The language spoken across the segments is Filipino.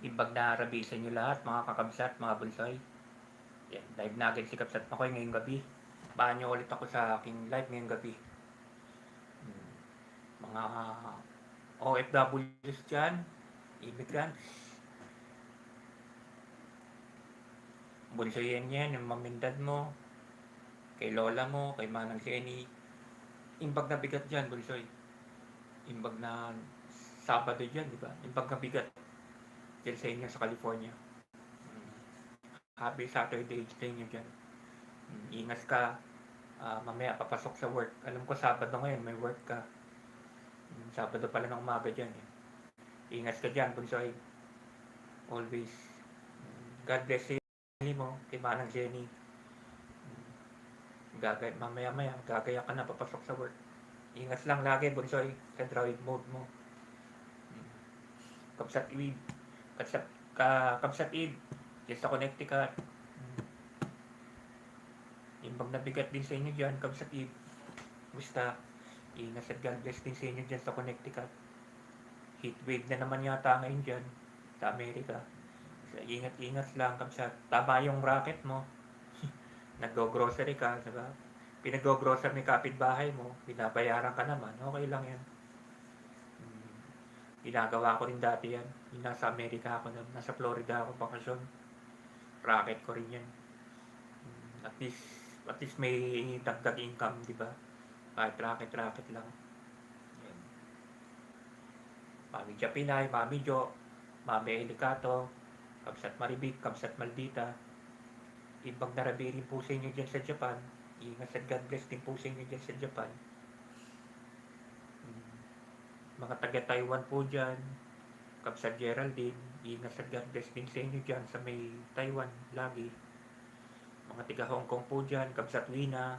Ibag na arabi sa inyo lahat, mga kakabsat, mga bulsoy. Yan, live na agad si Kabsat Makoy ngayong gabi. Bahan niyo ulit ako sa aking live ngayong gabi. Hmm, Mga OFWs dyan, immigrants, bulsoyin yan, yung mamindad mo, kay lola mo, kay manang si Eni. Imbag na bigat dyan, bulsoy. Imbag na Sabado dyan, di ba? Imbag na bigat dyan sa inyo sa California. Hmm, Happy Saturday sa inyo dyan. Ingat ka, mamaya papasok sa work. Alam ko Sabado ngayon, may work ka. Sabado pala ng umaga dyan eh. Ingat ka dyan, Bunsoy. Always. God bless you mo, kay Manang Jenny. Mamaya-maya, gagaya ka na papasok sa work. Ingat lang lagi, Bunsoy, sa drive mode mo. Kapsat Eve. Kapsat, Kapsat Eve. Yes, sa Connecticut. Imbang nabigat din sa inyo dyan, Kapsat Eve. Basta, ingat at God bless din sa inyo dyan sa Connecticut. Heat wave na naman yata ngayon dyan sa Amerika. So, ingat-ingat lang Kapsat. Tama yung racket mo. Nag-grocery ka, diba? Pinag-grocery ni kapitbahay mo, binabayaran ka naman, okay lang yan. Ginagawa ko rin dati yan. Yung nasa Amerika ako, nasa Florida ako, bakasyon. Racket ko rin yan. At least, may dagdag income, di ba? Kahit racket lang. Yan. Mami Japinay, Mami Jo, Mami Elicato, Kamsat Maribik, Kamsat Maldita. Ibang narabi rin po sa inyo dyan sa Japan. Ingat at God bless din po sa inyo dyan sa Japan. Mga taga Taiwan po dyan, Kapsat Geraldine, ingat at God bless din sa inyo dyan sa may Taiwan lagi. Mga taga Hong Kong po dyan, Kapsat Wina,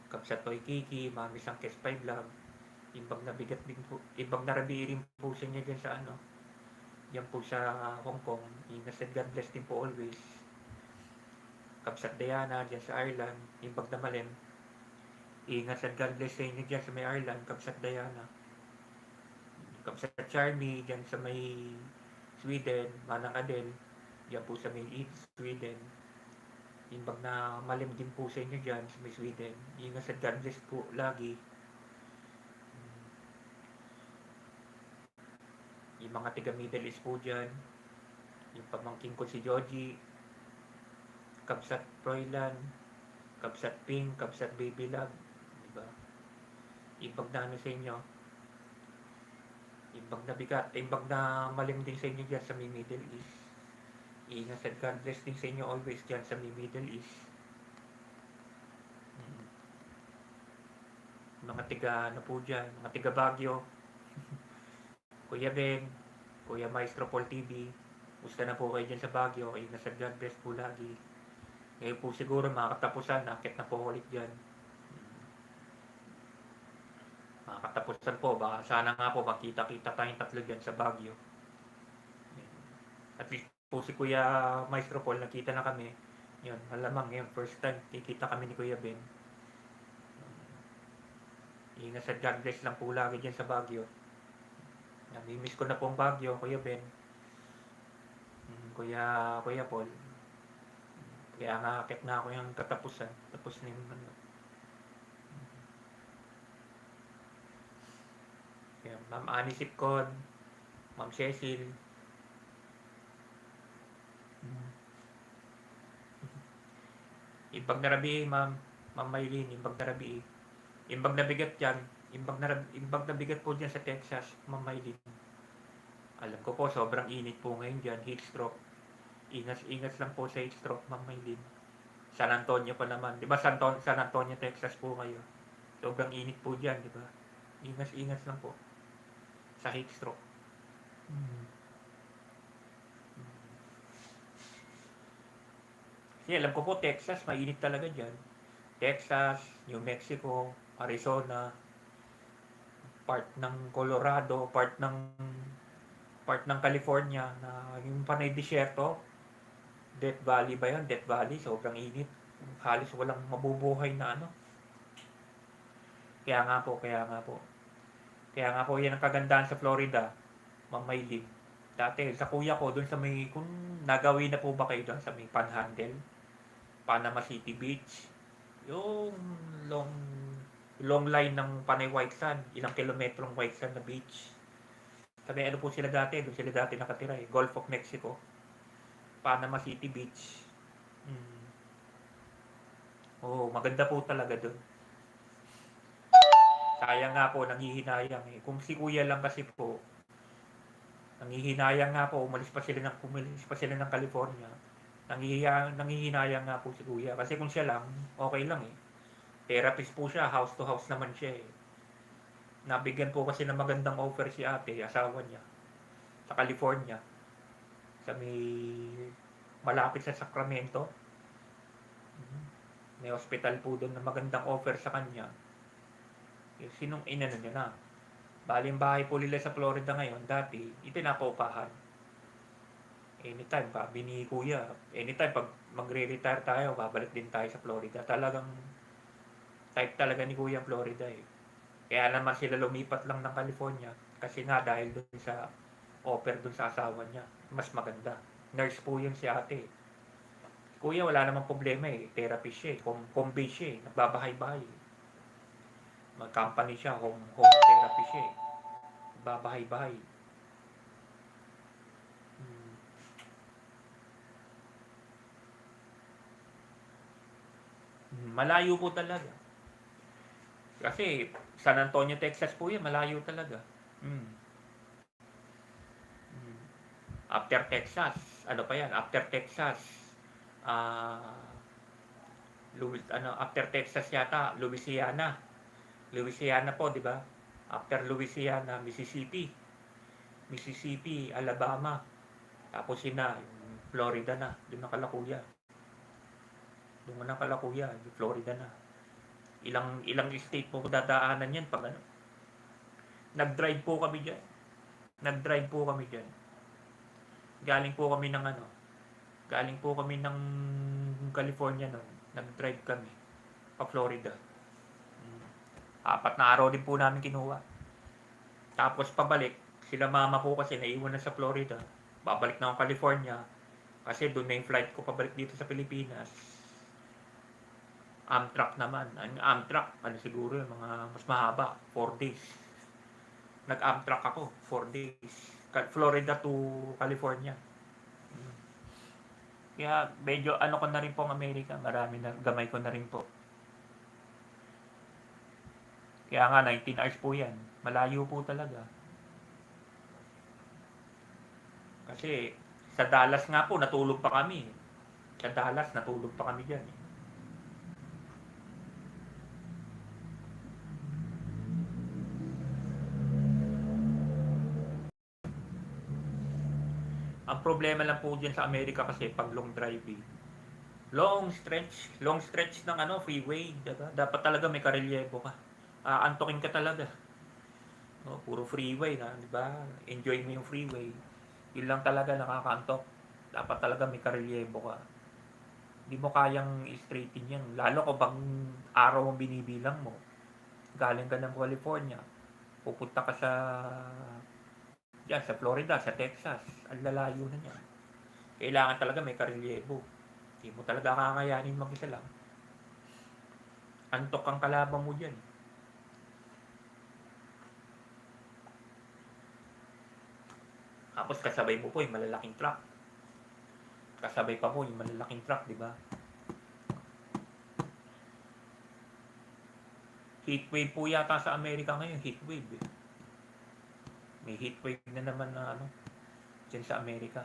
Kapsat Toy Kiki, Mami Sangkes 5 Vlog, ibang nabigat din po, ibang narabi rin po sa inyo dyan sa ano, yan po sa Hong Kong, ingat at God bless din po always. Kapsat Diana dyan sa Ireland, ibang na malim, ingat at God bless sa inyo dyan sa may Ireland, Kapsat Diana. Kapsat Charmy dyan sa may Sweden, Manang Adel, dyan po sa may East, Sweden. Imbag na malim din po sa inyo dyan sa may Sweden. Ingat sa God bless po lagi. Yung mga tiga Middle East po dyan. Yung pamangking ko si Joji, Kapsat Froilan, Kapsat Pink, Kapsat Baby Love. Diba? Imbag na ano sa inyo. Imbag na bigat. Imbag na malim din sa inyo dyan sa may Middle East. Ingat at God bless din sa inyo always dyan sa may Middle East. Mga tiga ano po dyan, mga tiga Baguio, Kuya Ben, Kuya Maestro Paul TV, musta na po kayo dyan sa Baguio, ingat at God bless po lagi. Ngayon po siguro mga katapusan, nakit na po ulit dyan. Mga katapusan po, baka sana nga po magkita-kita tayong tatlo dyan sa Baguio. At least po si Kuya Maestro Paul, nakita na kami. Yun, malamang ngayon, first time, kikita kami ni Kuya Ben. Ingat at God bless lang po lagi dyan sa Baguio. Namimiss ko na po ang Baguio, Kuya Ben. Kuya Paul. Kaya nga akit na ako yung katapusan. Tapos na yung ano. Kaya, Ma'am Annie Sipcon, Ma'am Cecil. Ibang narabi, Ma'am Maylin, ibang narabi. Ibang nabigat yan. Ibang nabigat po dyan sa Texas, Ma'am Maylin. Alam ko po, sobrang init po ngayon dyan, heat stroke. Ingat lang po sa heat stroke, Ma'am Maylin. San Antonio pa naman. Di ba San Antonio, Texas po kayo? Sobrang init po dyan, di ba? Ingat lang po sa heat stroke. Kasi alam ko po, Texas, mainit talaga dyan. Texas, New Mexico, Arizona, part ng Colorado, part ng California na yung panay disyerto. Death Valley ba yun? Death Valley, sobrang init. Halos walang mabubuhay na ano. Kaya nga po. Kaya nga po yan ang kagandahan sa Florida, Ma'am Maylin. Dati sa kuya ko doon sa may, kung nagawin na po ba kayo doon sa may Panhandle, Panama City Beach, yung long long line ng Panay White Sand, ilang kilometrong White Sand na beach. Sabi ano po sila dati, doon sila dati nakatira eh, Gulf of Mexico, Panama City Beach. Mm. Oo, maganda po talaga doon. Sayang nga po, nangihinayang eh. Kung si kuya lang kasi po, nangihinayang nga po, umalis pa sila ng California. Nangihinayang nga po si kuya. Kasi kung siya lang, okay lang eh. Therapist po siya, house to house naman siya eh. Nabigyan po kasi ng magandang offer si ate, asawa niya, sa California. Sa may malapit sa Sacramento. May hospital po doon na magandang offer sa kanya. Yung sinong inano niya na. Baling bahay po nila sa Florida ngayon, dati, itinapaupahan. Anytime, sabi ni kuya, anytime pag magre-retire tayo, babalik din tayo sa Florida. Talagang type talaga ni kuya Florida eh. Kaya naman sila lumipat lang ng California kasi nga dahil dun sa offer dun sa asawa niya, mas maganda. Nurse po yun si ate. Kuya wala namang problema eh, therapist siya eh, home base siya eh, nagbabahay-bahay. Mag-company siya, home therapy siya eh. Nagbabahay-bahay. Malayo po talaga. Kasi San Antonio, Texas po yan, malayo talaga. After Texas, ano pa yan? After Texas, after Texas yata, Louisiana. Louisiana po, di ba? After Louisiana, Mississippi, Alabama. Tapos Florida na. Doon na kalakuya. Florida na. Ilang state po dadaanan yan pag ano. Nag-drive po kami diyan. Galing po kami ng California noon. Nag-drive kami pa Florida. 4 na araw din po namin kinuha. Tapos pabalik, sila mama ko kasi naiwan na sa Florida. Babalik na akong California kasi doon na yung flight ko pabalik dito sa Pilipinas. Amtrak naman. Amtrak, siguro yung mga mas mahaba, 4 days. Nag-Amtrak ako, 4 days. Florida to California. Kaya medyo ko na rin po ang Amerika. Marami na, gamay ko na rin po. Kaya nga, 19 hours po yan. Malayo po talaga. Kasi sa Dallas nga po, natulog pa kami. Dyan. Ang problema lang po dyan sa Amerika kasi pag long driving. Long stretch ng freeway. Diba? Dapat talaga may karelyebo ka. Antokin ka talaga. Puro freeway na, di ba? Enjoy mo yung freeway. Yun lang talaga nakakaantok. Dapat talaga may karelyebo ka. Hindi mo kayang straighten yan. Lalo ko bang araw ang binibilang mo. Galing ka ng California. Pupunta ka sa Florida, sa Texas. Ang lalayo na niya. Kailangan talaga may karelyebo. Hindi mo talaga kakayanin mag-isa lang. Antok ang kalaban mo dyan. Tapos kasabay mo po yung malalaking truck. Di ba? Heatwave po yata sa Amerika ngayon, heatwave eh. May heatwave na naman na dyan sa Amerika.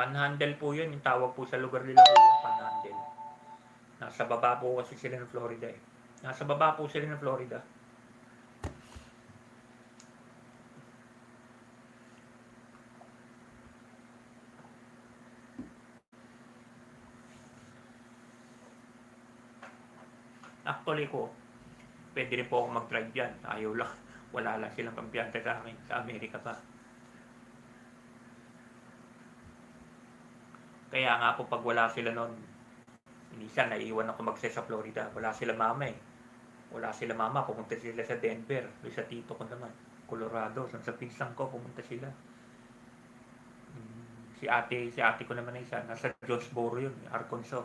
Panhandle po yun, yung tawag po sa lugar nila po yung Panhandle. Nasa baba po kasi sila ng Florida eh. Actually ko, pwede rin po ako mag-drive dyan. Ayaw lang. Wala lang silang kampiyante sa akin. Sa Amerika pa. Kaya nga po pag wala sila noon, minsan naiiwan ako mag-stay sa Florida. Wala sila mama eh. Wala sila mama, pumunta sila sa Denver. Doon sa tito ko naman, Colorado. Sa pinsan ko, pumunta sila. Si ate ko naman na isa, nasa Jonesboro yun, Arkansas.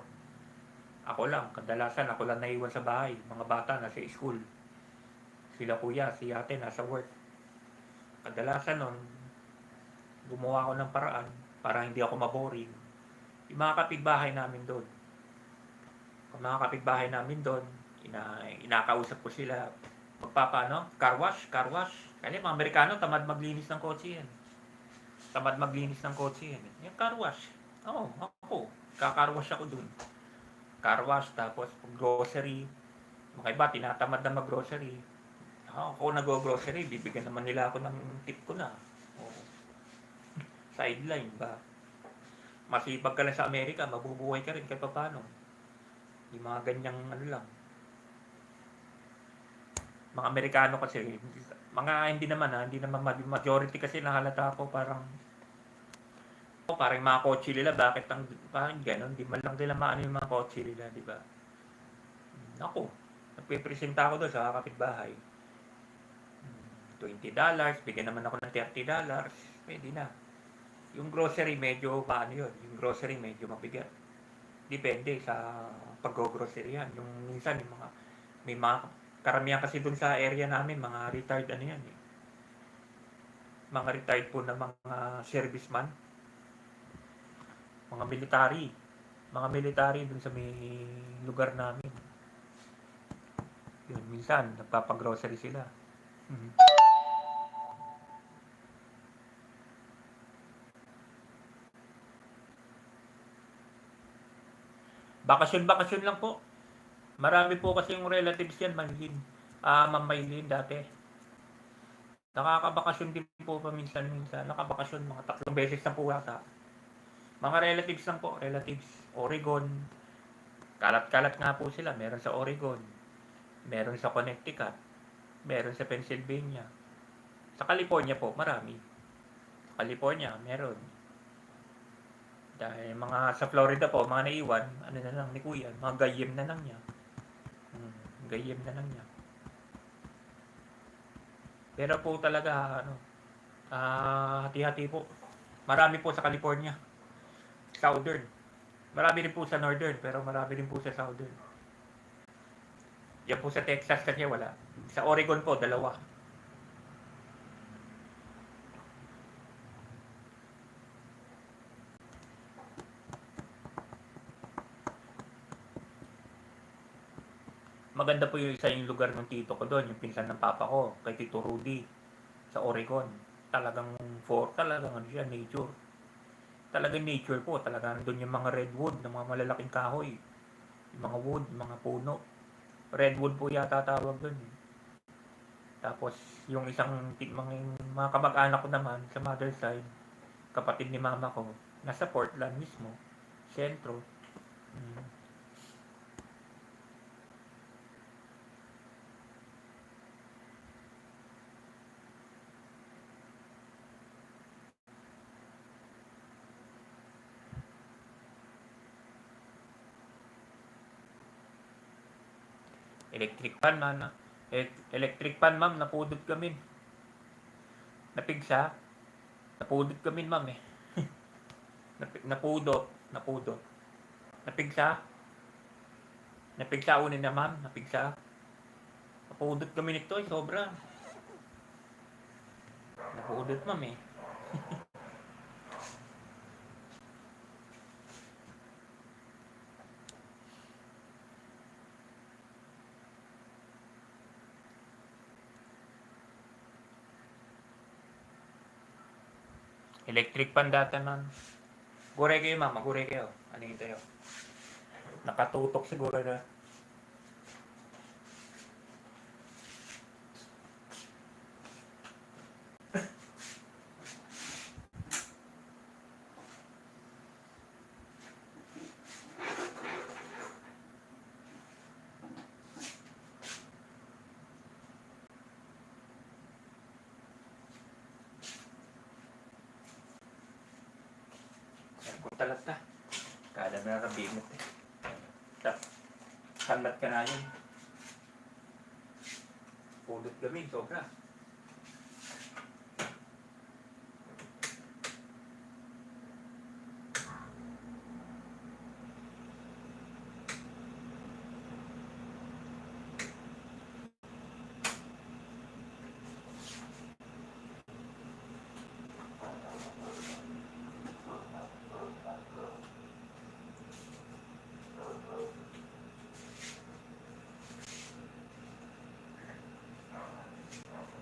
Ako lang, kadalasan ako lang naiwan sa bahay. Mga bata nasa school. Sila kuya, si ate nasa work. Kadalasan nun, gumawa ako ng paraan para hindi ako maboring. Yung mga kapitbahay namin doon. Yung mga kapitbahay namin doon, inakausap ko sila. Magpapano? Car wash. Kasi mga Amerikano, tamad maglinis ng kotse yan. Yung car wash. Oo, ako. Kacar wash ako doon. Car wash, tapos grocery. Mga iba, tinatamad na mag-grocery. Ako nag-grocery, bibigyan naman nila ako ng tip ko na. Sideline ba? Masipag ka lang sa Amerika, mabubuhay ka rin kahit paano. Yung mga ganyang ano lang. Mga Amerikano kasi, hindi naman majority kasi nahalata ako parang mga kotse nila, parang gano'n, di man lang nila maano yung mga kotse nila, di ba? Ako, nagpipresenta ako doon sa kapitbahay. $20, bigyan naman ako ng $30, pwede na. Yung grocery medyo yung grocery medyo mabigat. Depende sa pag-grocery yan. Yung minsan may mga karamihan kasi dun sa area namin, mga retired yan eh. Mga retired po na mga serviceman. Mga military dun sa may lugar namin. Yun, minsan nagpapag-grocery sila. Bakasyon lang po. Marami po kasi yung relatives yan, Ma'am Maylin dati. Nakakabakasyon din po paminsan. Nakabakasyon mga 3 beses na po yata. Mga relatives lang po, Oregon. Kalat-kalat nga po sila. Meron sa Oregon, meron sa Connecticut, meron sa Pennsylvania. Sa California po, marami. Sa California, meron. Dahil mga sa Florida po, mga naiwan, ano na lang ni Kuya, mga gayem na lang niya. Pero po talaga, hati-hati po. Marami po sa California. Southern. Marami rin po sa Northern, pero marami rin po sa Southern. Yan po sa Texas kasi wala. Sa Oregon po, 2. Maganda po yung lugar ng tito ko doon, yung pinsan ng papa ko, kay Tito Rudy, sa Oregon. Talagang nature. Talagang nature po, talagang doon yung mga redwood, ng mga malalaking kahoy. Yung mga wood, mga puno. Redwood po yata tawag doon. Tapos, yung mga kamag-anak ko naman, sa mother side, kapatid ni mama ko, nasa Portland mismo, sentro. Electric fan, ma'am, napudot kami. Napigsa. Napudot kami, ma'am eh. Napudot. Napigsa unin na, ma'am. Napudot kami nito eh, sobra. Napudot, ma'am eh. Electric fan data, ma'am. Gure kayo, ma'am. Gure kayo. Ano ito yun? Nakatutok siguro na. Talat na. Kada na nakabimot eh. Hanlat ka na yun. Pulot kami, sobra.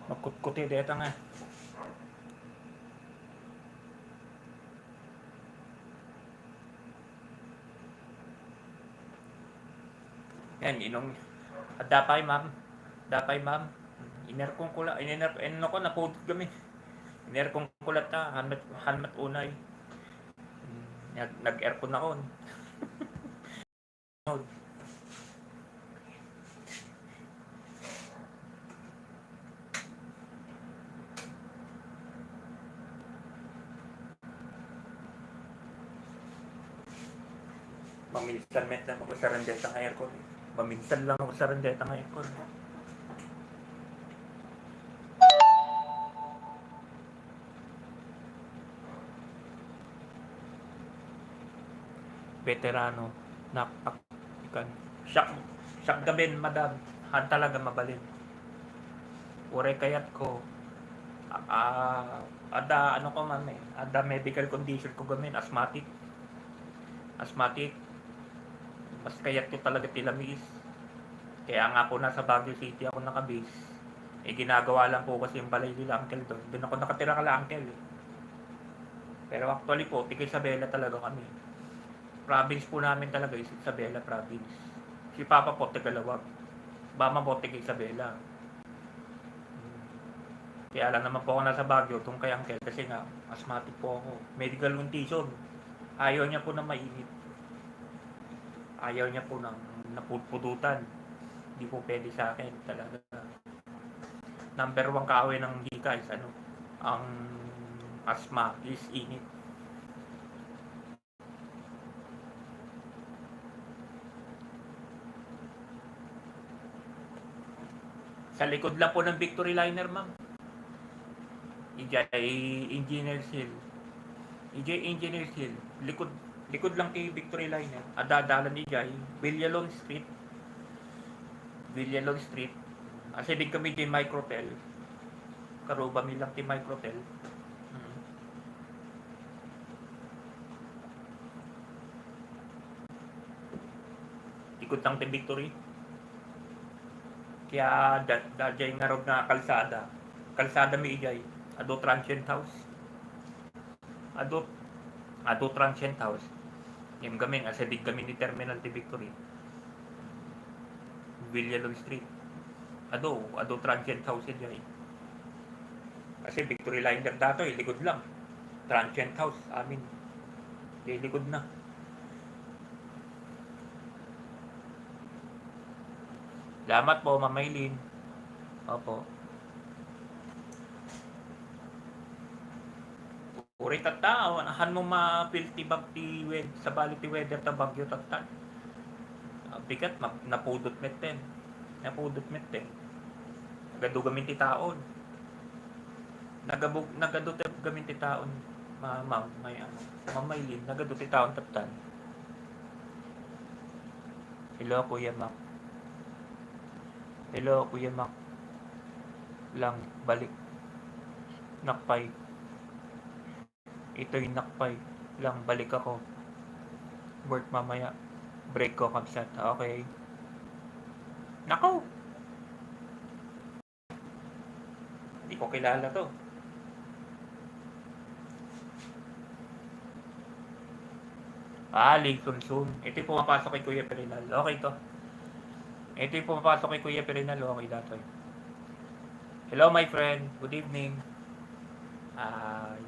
Magkutkuti dito nga. Yan, dapay ma'am. Dapay ma'am. Inerkong kula, ko napudot kami. Inerkong kulat ta, hanmat unay. Nag-aircon ako. Maminsan lang ako sa randeta ng aircon. Maminsan lang ako sa randeta ng aircon. Veterano, nakpakikan. Siyak gabin, madam. Han talaga mabalin. Ure kayat ko. Ada ano ko man eh. Ada medical condition ko gamin, asthmatic. Mas kayat ko talaga tilamis. Kaya nga po nasa Baguio City ako nakabase. Ginagawa lang po kasi yung balay nila uncle doon. Doon ako nakatira kala uncle eh. Pero actually po, Tig Isabela talaga kami. Province po namin talaga is Isabela province. Si Papa po, Tagalawag. Mama po, Tig Isabela. Kaya lang naman po ako nasa Baguio, doon kay uncle. Kasi nga, asthmatic po ako. Medical condition. Ayaw niya po na mainit. Ayaw niya po ng napudpudutan. Hindi po pwede sa akin talaga. Number 1 kaaway ng hika is ang asthma is init. Sa likod lang po ng Victory Liner, ma'am. Engineers Hill. Engineers Hill. Likod lang kay Victory Liner. Adadalan ni Jai, Villalon Street. Kasi din kami di Microtel. Karuba mi lang ti Microtel. Likod lang ti Victory. Kaya dajay nga rog na kalsada. Kalsada mi ijay. Ado transient house. Ado transient house. Yung gaming, asadig kami ni Terminal ti Victory. Villalon Street. Ado transient house yun. Kasi Victory Liner dato, likod lang. Transient house, amin. Likod na. Salamat po, Ma'am Maylin. Opo. Uri tata, han mo ma-feel ti bag ti sa bali ti weather ta Bagyo tata. Bigat, napudot metten. Nagado gamin ti taon. Nagado gamin ti taon. Ma'am, Ma'am Maylin, nagado ti taon tatan. Hello, Kuya Mac. Lang, balik. Nakpay. Ito'y nakpay. Lang, balik ako. Work mamaya. Break ko, kamsat. Okay. Nako! Hindi ko kilala to. Lincoln Zoom. Ito yung pumapasok kay Kuya Perinal. Okay to. Ito yung pumapasok kay Kuya Perinal. Okay dato. Hello my friend. Good evening.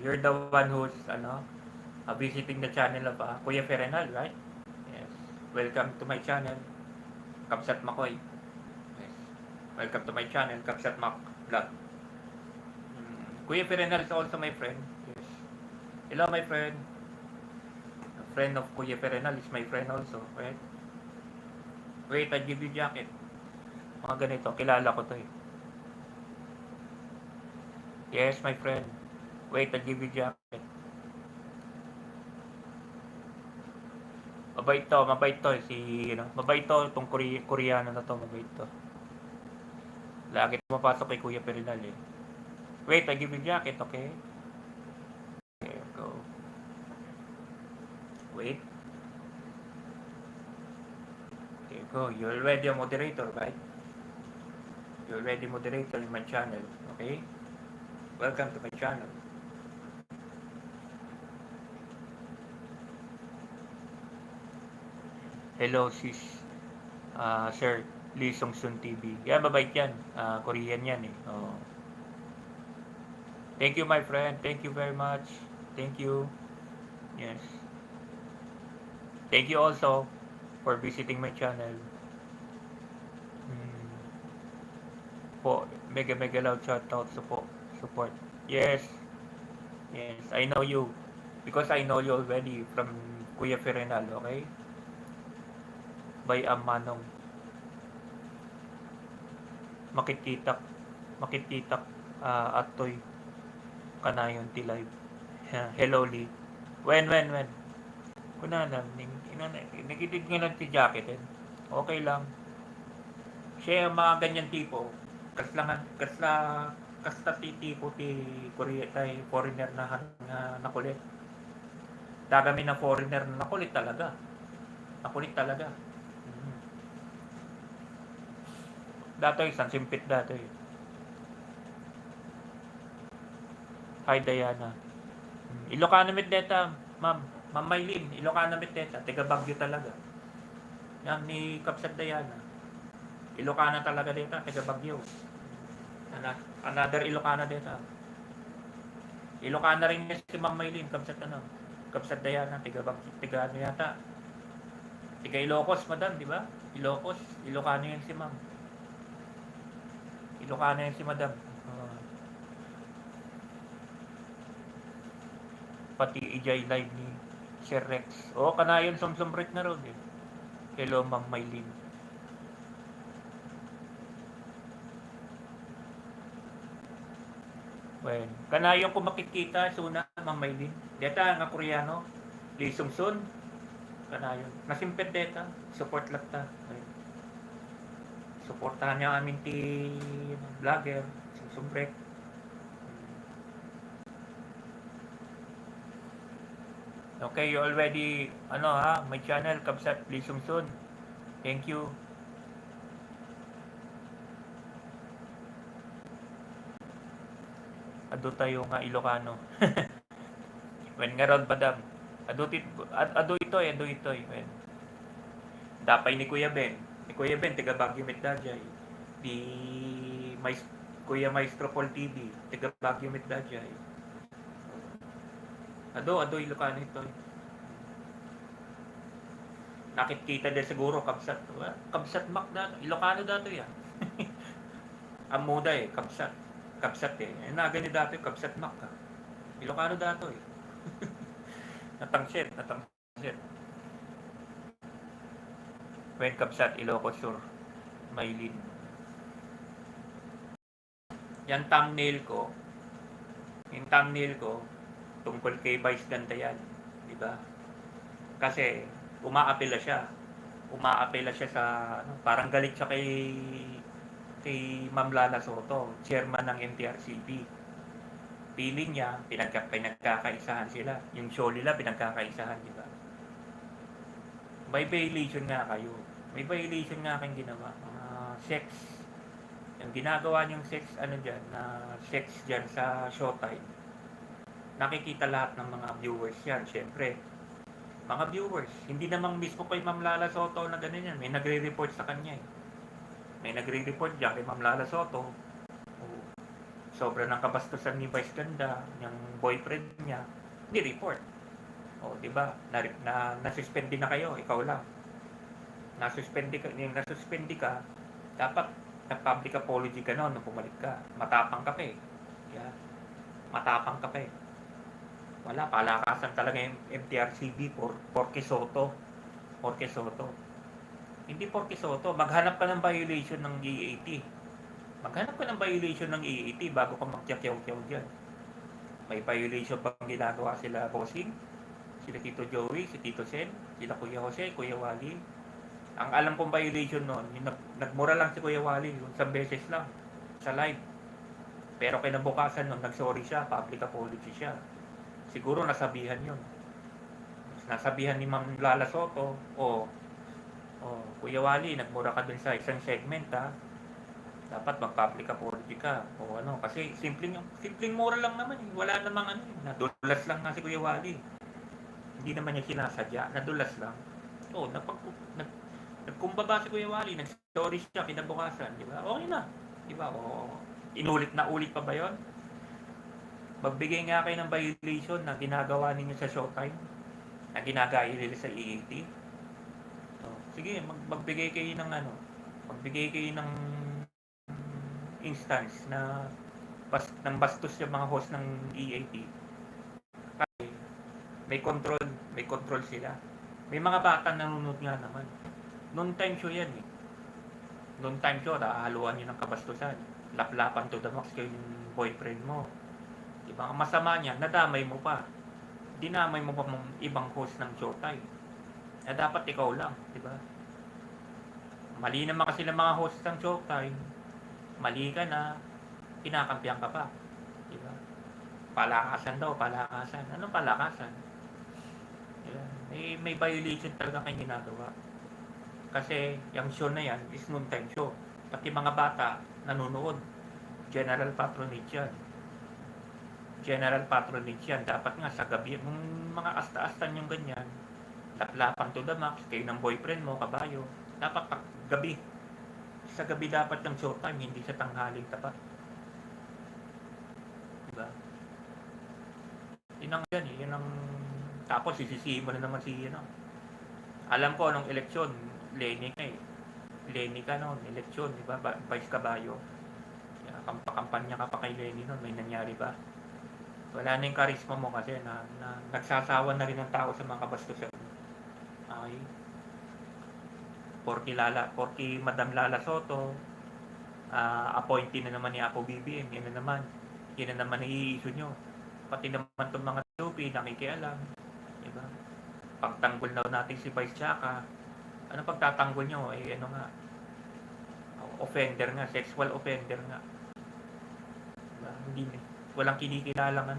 You're the one who's visiting the channel of Kuya Perinal, right? Yes. Welcome to my channel. Kapsat Makoy. Yes. Welcome to my channel. Kapsat Mak Vlog. Kuya Perinal is also my friend. Yes. Hello my friend. A friend of Kuya Perinal is my friend also, right? Wait, I give you jacket. Mga ganito, kilala ko to eh. Yes, my friend. Wait, I give you jacket. Mabait to eh. Mabait to, itong Koreano na to, mabait to. Lagi pumapasok kay Kuya Perinal eh. Wait, I give you jacket, okay? Okay, go. Wait. Okay, go. You're already a moderator, right? You're already moderator in my channel, okay? Welcome to my channel. Hello, sis. Sir, Lee Song Sun TV. Yan, mabait yan. Korean yan eh. Oh. Thank you, my friend. Thank you very much. Thank you. Yes. Thank you also for visiting my channel. Hmm. Po, mega loud shoutout support. Yes. Yes, I know you. Because I know you already from Kuya Ferenal, okay? By Manong. Makititak atoy kanayon ti live. Hello Lee. When. Kuna lang, nakikinig nga lang ti jacket eh. Okay lang. Siya yung mga ganyan tipo. Kasta ti tipo ti Korea tay foreigner na nakulit. Dagami na foreigner na nakulit talaga. Nakulit talaga. Datoy, isang simpit datoy. Hi Diana. Ilocano mit deta, ma'am. Ma'am Maylin, Ilocano mit deta. Tiga Baguio talaga. Yan ni Kapsat Diana. Ilocana talaga deta, tiga Baguio. Another Ilocana deta. Ilocana rin si Ma'am Maylin, Kapsat Kapsat Diana, tiga ano yata. Tiga Ilocos, madam, di ba? Ilocos, Ilocano yan si Ma'am. Ilocano yan si madam. Pati EJ live ni Sir Rex. Kanayon sumsumrit na ron eh. Hello, Ma'am Maylin. Well, kanayon ko makikita suna, Ma'am Maylin. Deta nga Koreano, Lee Sung Sun. Kanayon. Nasimpet deta, support lang ta. Supportahan niya amin ti vlogger, sumsumrek. Okay, you already, my channel, Kabsat Lee Sung Sun. Thank you. Ado tayo nga Ilocano. When nga ron, madam. Ado ito eh. When. Dapay ni Kuya Ben. Ni Kuya Ben, tiga Baguio Mitdajay. Di Kuya Maestro Paul TV, tiga Baguio Mitdajay. Ado Ilocano ito eh. Nakikita din siguro Kabsat Mac dato. Ilocano dato yan. Amuda eh, Kabsat eh. Nagani dato yung Kabsat Mac ka. Ilocano dato eh. Natangsit. When Kabsat, Ilocos Sur, Maylin. Yung thumbnail ko, tungkol kay Vice Ganda yan. Diba? Kasi, umaapela siya sa parang galit siya kay Ma'am Lala Soto, chairman ng MTRCB. Feeling niya pinagkakaisahan sila, yung show nila pinagkakaisahan, di ba? May violation nga kayong ginawa, sex, yung ginagawa niyong sex sex dyan sa Showtime. Nakikita lahat ng mga viewers yan, syempre mga viewers. Hindi namang mismo kay Ma'am Lala Soto na ganun yan. May nagre-report sa kanya eh. May nagre-report dyan kay Ma'am Lala Soto. Sobra ng kabastusan ni Vice Ganda, yung boyfriend niya. Hindi report. Diba? Nasuspend na kayo. Ikaw lang. Nasuspend ka, dapat na-public apology ka noon nung pumalit ka. Matapang ka pa eh. Yeah. Matapang ka pa eh. Wala, palakasan talaga yung MTRCB Porke Soto. Hindi porke Soto, maghanap ka ng violation ng EAT. Maghanap ka ng violation ng EAT bago ka magkyaw-kyaw dyan. May violation bang ginagawa sila Bossing? Sila Tito Joey, si Tito Sen, sila Kuya Jose, Kuya Wally. Ang alam kong violation noon, yung nagmura lang si Kuya Wally, yung isang beses lang sa live. Pero kinabukasan nun, nag-sorry siya, public apology siya. Siguro nasabihan yun. Nasabihan ni Ma'am Lala Soto, Kuya Wally, nagmura ka dun sa isang segment ha. Dapat mag-public apology ka. O ano, kasi simpleng mura lang naman eh. Wala namang ano eh. Nadulas lang nga si Kuya Wally. Hindi naman niya sinasadya, nadulas lang. O, nagkumbaba si Kuya Wally, nag-story siya kinabukasan, di ba? Okay na. Di ba? O, ulit pa ba yon? Magbigay nga kayo ng violation na ginagawa ninyo sa Showtime, na ginagaya nila sa EAT. So, sige, magbigay kayo ng ano, magbigay kayo ng instance na ng bastos yung mga host ng EAT. Kasi may control sila. May mga bata nanonood nga naman. Noon time show yan eh. Noon time show, haluan nyo ng kabastusan. Laplapan to the max kayo yung boyfriend mo. Diba? Ang masama niya, nadamay mo pa. Dinamay mo pa mong ibang host ng Showtime. Na dapat ikaw lang, diba? Mali naman kasi ng mga host ng Showtime. Mali ka na, kinakampihan ka pa. Diba? Palakasan daw, palakasan. Anong palakasan? Diba? May violation talaga kayo ginagawa. Kasi yung show na yan is noon time show. Pati mga bata nanonood. General patronage yan. General patronage yan. Dapat nga sa gabi, kung mga asta-astan yung ganyan, laplapan to the max, kayo ng boyfriend mo, kabayo, dapat pag gabi. Sa gabi dapat ng Showtime, hindi sa tanghaling tapat. Diba? Yun ang yan eh. Yun ang... Tapos sisisihin mo na naman si alam ko nung eleksyon, Lenny ka eh. Lenny ka noon, eleksyon, di ba? Vice Caballo. Kampanya ka pa kay Lenny noon, may nangyari ba? Wala na yung karisma mo kasi na nagsasawa na rin ang tao sa mga kabastusan. Okay? Porki Madam Lala Soto, appointee na naman ni Apo BBM, yan na naman i-issue nyo. Pati naman itong mga TUP, nakikialam. Diba? Pagtanggol na natin si Vice Chaka, ano pagtatanggol nyo? Ano nga, offender nga, sexual offender nga. Diba? Hindi, walang kinikilalang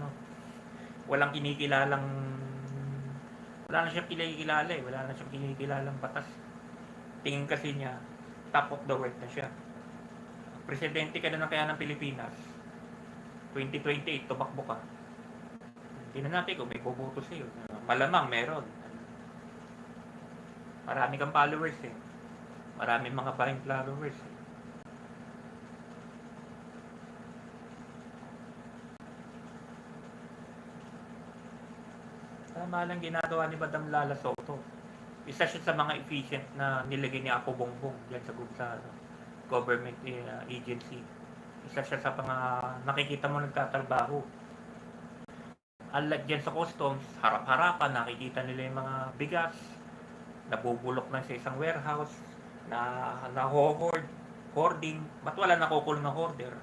wala na siyang kinikilala eh, wala na siyang kinikilalang batas. Tingin kasi niya, top of the world na siya. Presidente ka na kaya ng Pilipinas, 2028, tumakbo ka. Tingnan natin kung may boboto sa'yo. Malamang meron. Marami kang followers eh. Marami mga buying followers eh. Tama lang ginagawa ni Madam Lala Soto. Isa siya sa mga efficient na nilagay ni Apo Bongbong diyan sa government agency. Isa siya sa mga nakikita mo nagtatrabaho. Unlike dyan sa customs, harap-harapan, nakikita nila yung mga bigas, nabubulok lang sa isang warehouse, hoarding. Ba't wala nakukulong ng hoarder?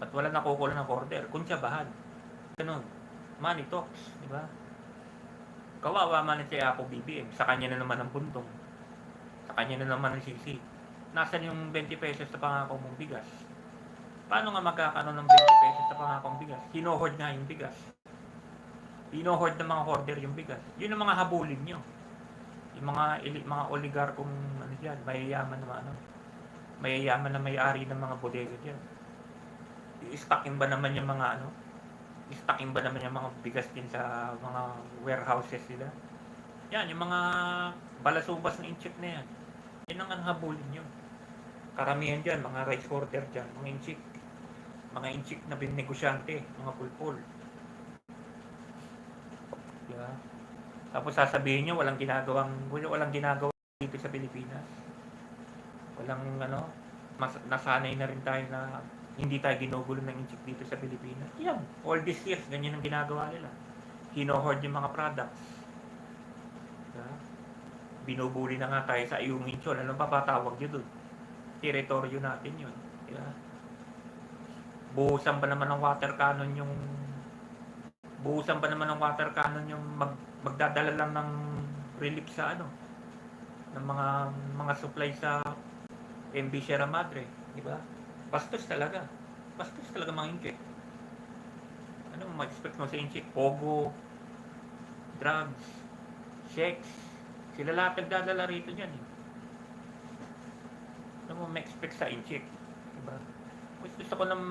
Ba't wala nakukulong ng hoarder? Kuntsabahan. Ganun. Money talks, di ba? Kawawa man si Apo BBM, sa kanya na naman ang buntong. Sa kanya na naman ang sisi. Nasaan yung 20 pesos sa pangako mong bigas? Paano nga magkakaroon ng 20 pesos sa pangakong bigas? Hinohoard nga yung bigas. Hinohoard ng mga hoarder yung bigas. Yun ang mga habulin nyo. Yung mga oligarkong dyan, mayayaman na may-ari ng mga bodega dyan. I-stocking ba naman yung mga i-stocking ba naman yung mga bigas din sa mga warehouses nila? Yan, yung mga balasubas na inchik na yan. Yan ang habulin nyo. Karamihan dyan, mga rice hoarder dyan, mga inchik. Mga inchik na binegosyante, mga pulpul. Diba? Tapos sasabihin nyo, walang ginagawa dito sa Pilipinas. Walang nasanay na rin tayo na hindi tayo ginugulo ng inchik dito sa Pilipinas. Yan, all these years, ganyan ang ginagawa nila. Hinohoard yung mga products. Diba? binubuli na nga tayo sa iyong insyon. Anong papatawag nyo dun? Teritoryo natin yun. Diba? Buhusan ba naman ng water cannon yung magdadala lang ng relief sa ano, ng mga supply sa MB Sierra Madre, di ba? Bastos talaga mga incheck. Ano mo ma-expect mo sa incheck? Pogo, drugs, sex, sila lahat nagdadala rito dyan eh. Ano mo ma-expect sa incheck, di ba? Gusto ko nang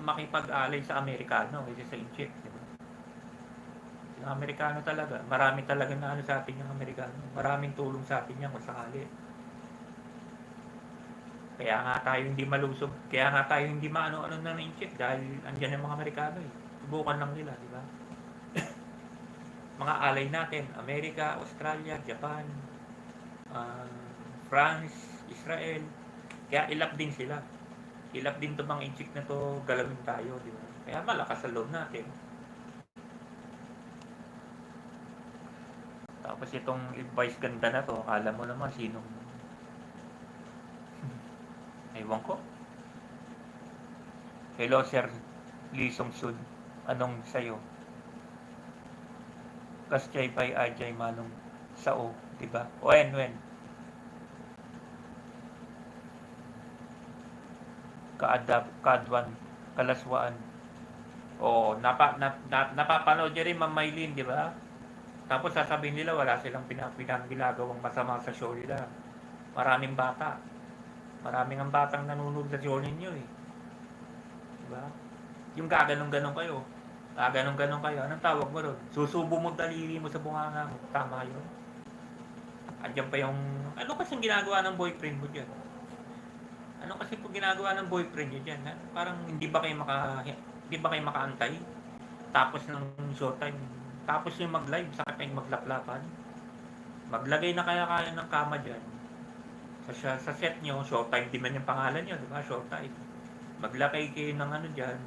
makipag-alay sa Amerikano kaysa sa incheck, di ba? Yung Amerikano talaga, marami talaga na ano sa atin yung Amerikano. Maraming tulong sa atin yan kung sakali. Kaya nga tayo hindi malusog, kaya nga tayo hindi maano-ano na na-incheck dahil andyan yung mga Amerikano eh. Subukan lang nila, di ba? Mga alay natin, Amerika, Australia, Japan, France, Israel. Kaya ilap din sila. Ilap din itong mga incheck na to, galawin tayo, di ba? Kaya malakas sa loob natin. Tapos itong advice ganda na to, akala mo naman sinong ewan ko. Hello Sir Lee Song Sud, anong sayo? Kasyay pay ajay manong sao, diba? Wen. Kaadwan, kalaswaan. O, napapanood niya rin Ma'am Maylin, di ba? Tapos sasabihin nila wala silang ginagawang masama sa show nila. Maraming bata. Maraming ang batang nanonood sa show ninyo eh. Diba? Yung gaganong-ganon kayo. Gaganong-ganon kayo. Anong tawag mo ron? Susubo mo daliri mo sa bunganga mo. Tama yun. Andiyan pa yung... Ano kasing ginagawa ng boyfriend mo dyan? Ano kasi po ginagawa ng boyfriend nyo dyan? Ha? Parang hindi ba kayo makaantay? Tapos ng showtime. Tapos yung mag-live, saka kayong maglaplapan. Maglagay na kaya ng kama dyan. Sa set nyo, showtime, di man yung pangalan nyo, di ba? Showtime. Maglagay kayo ng ano dyan,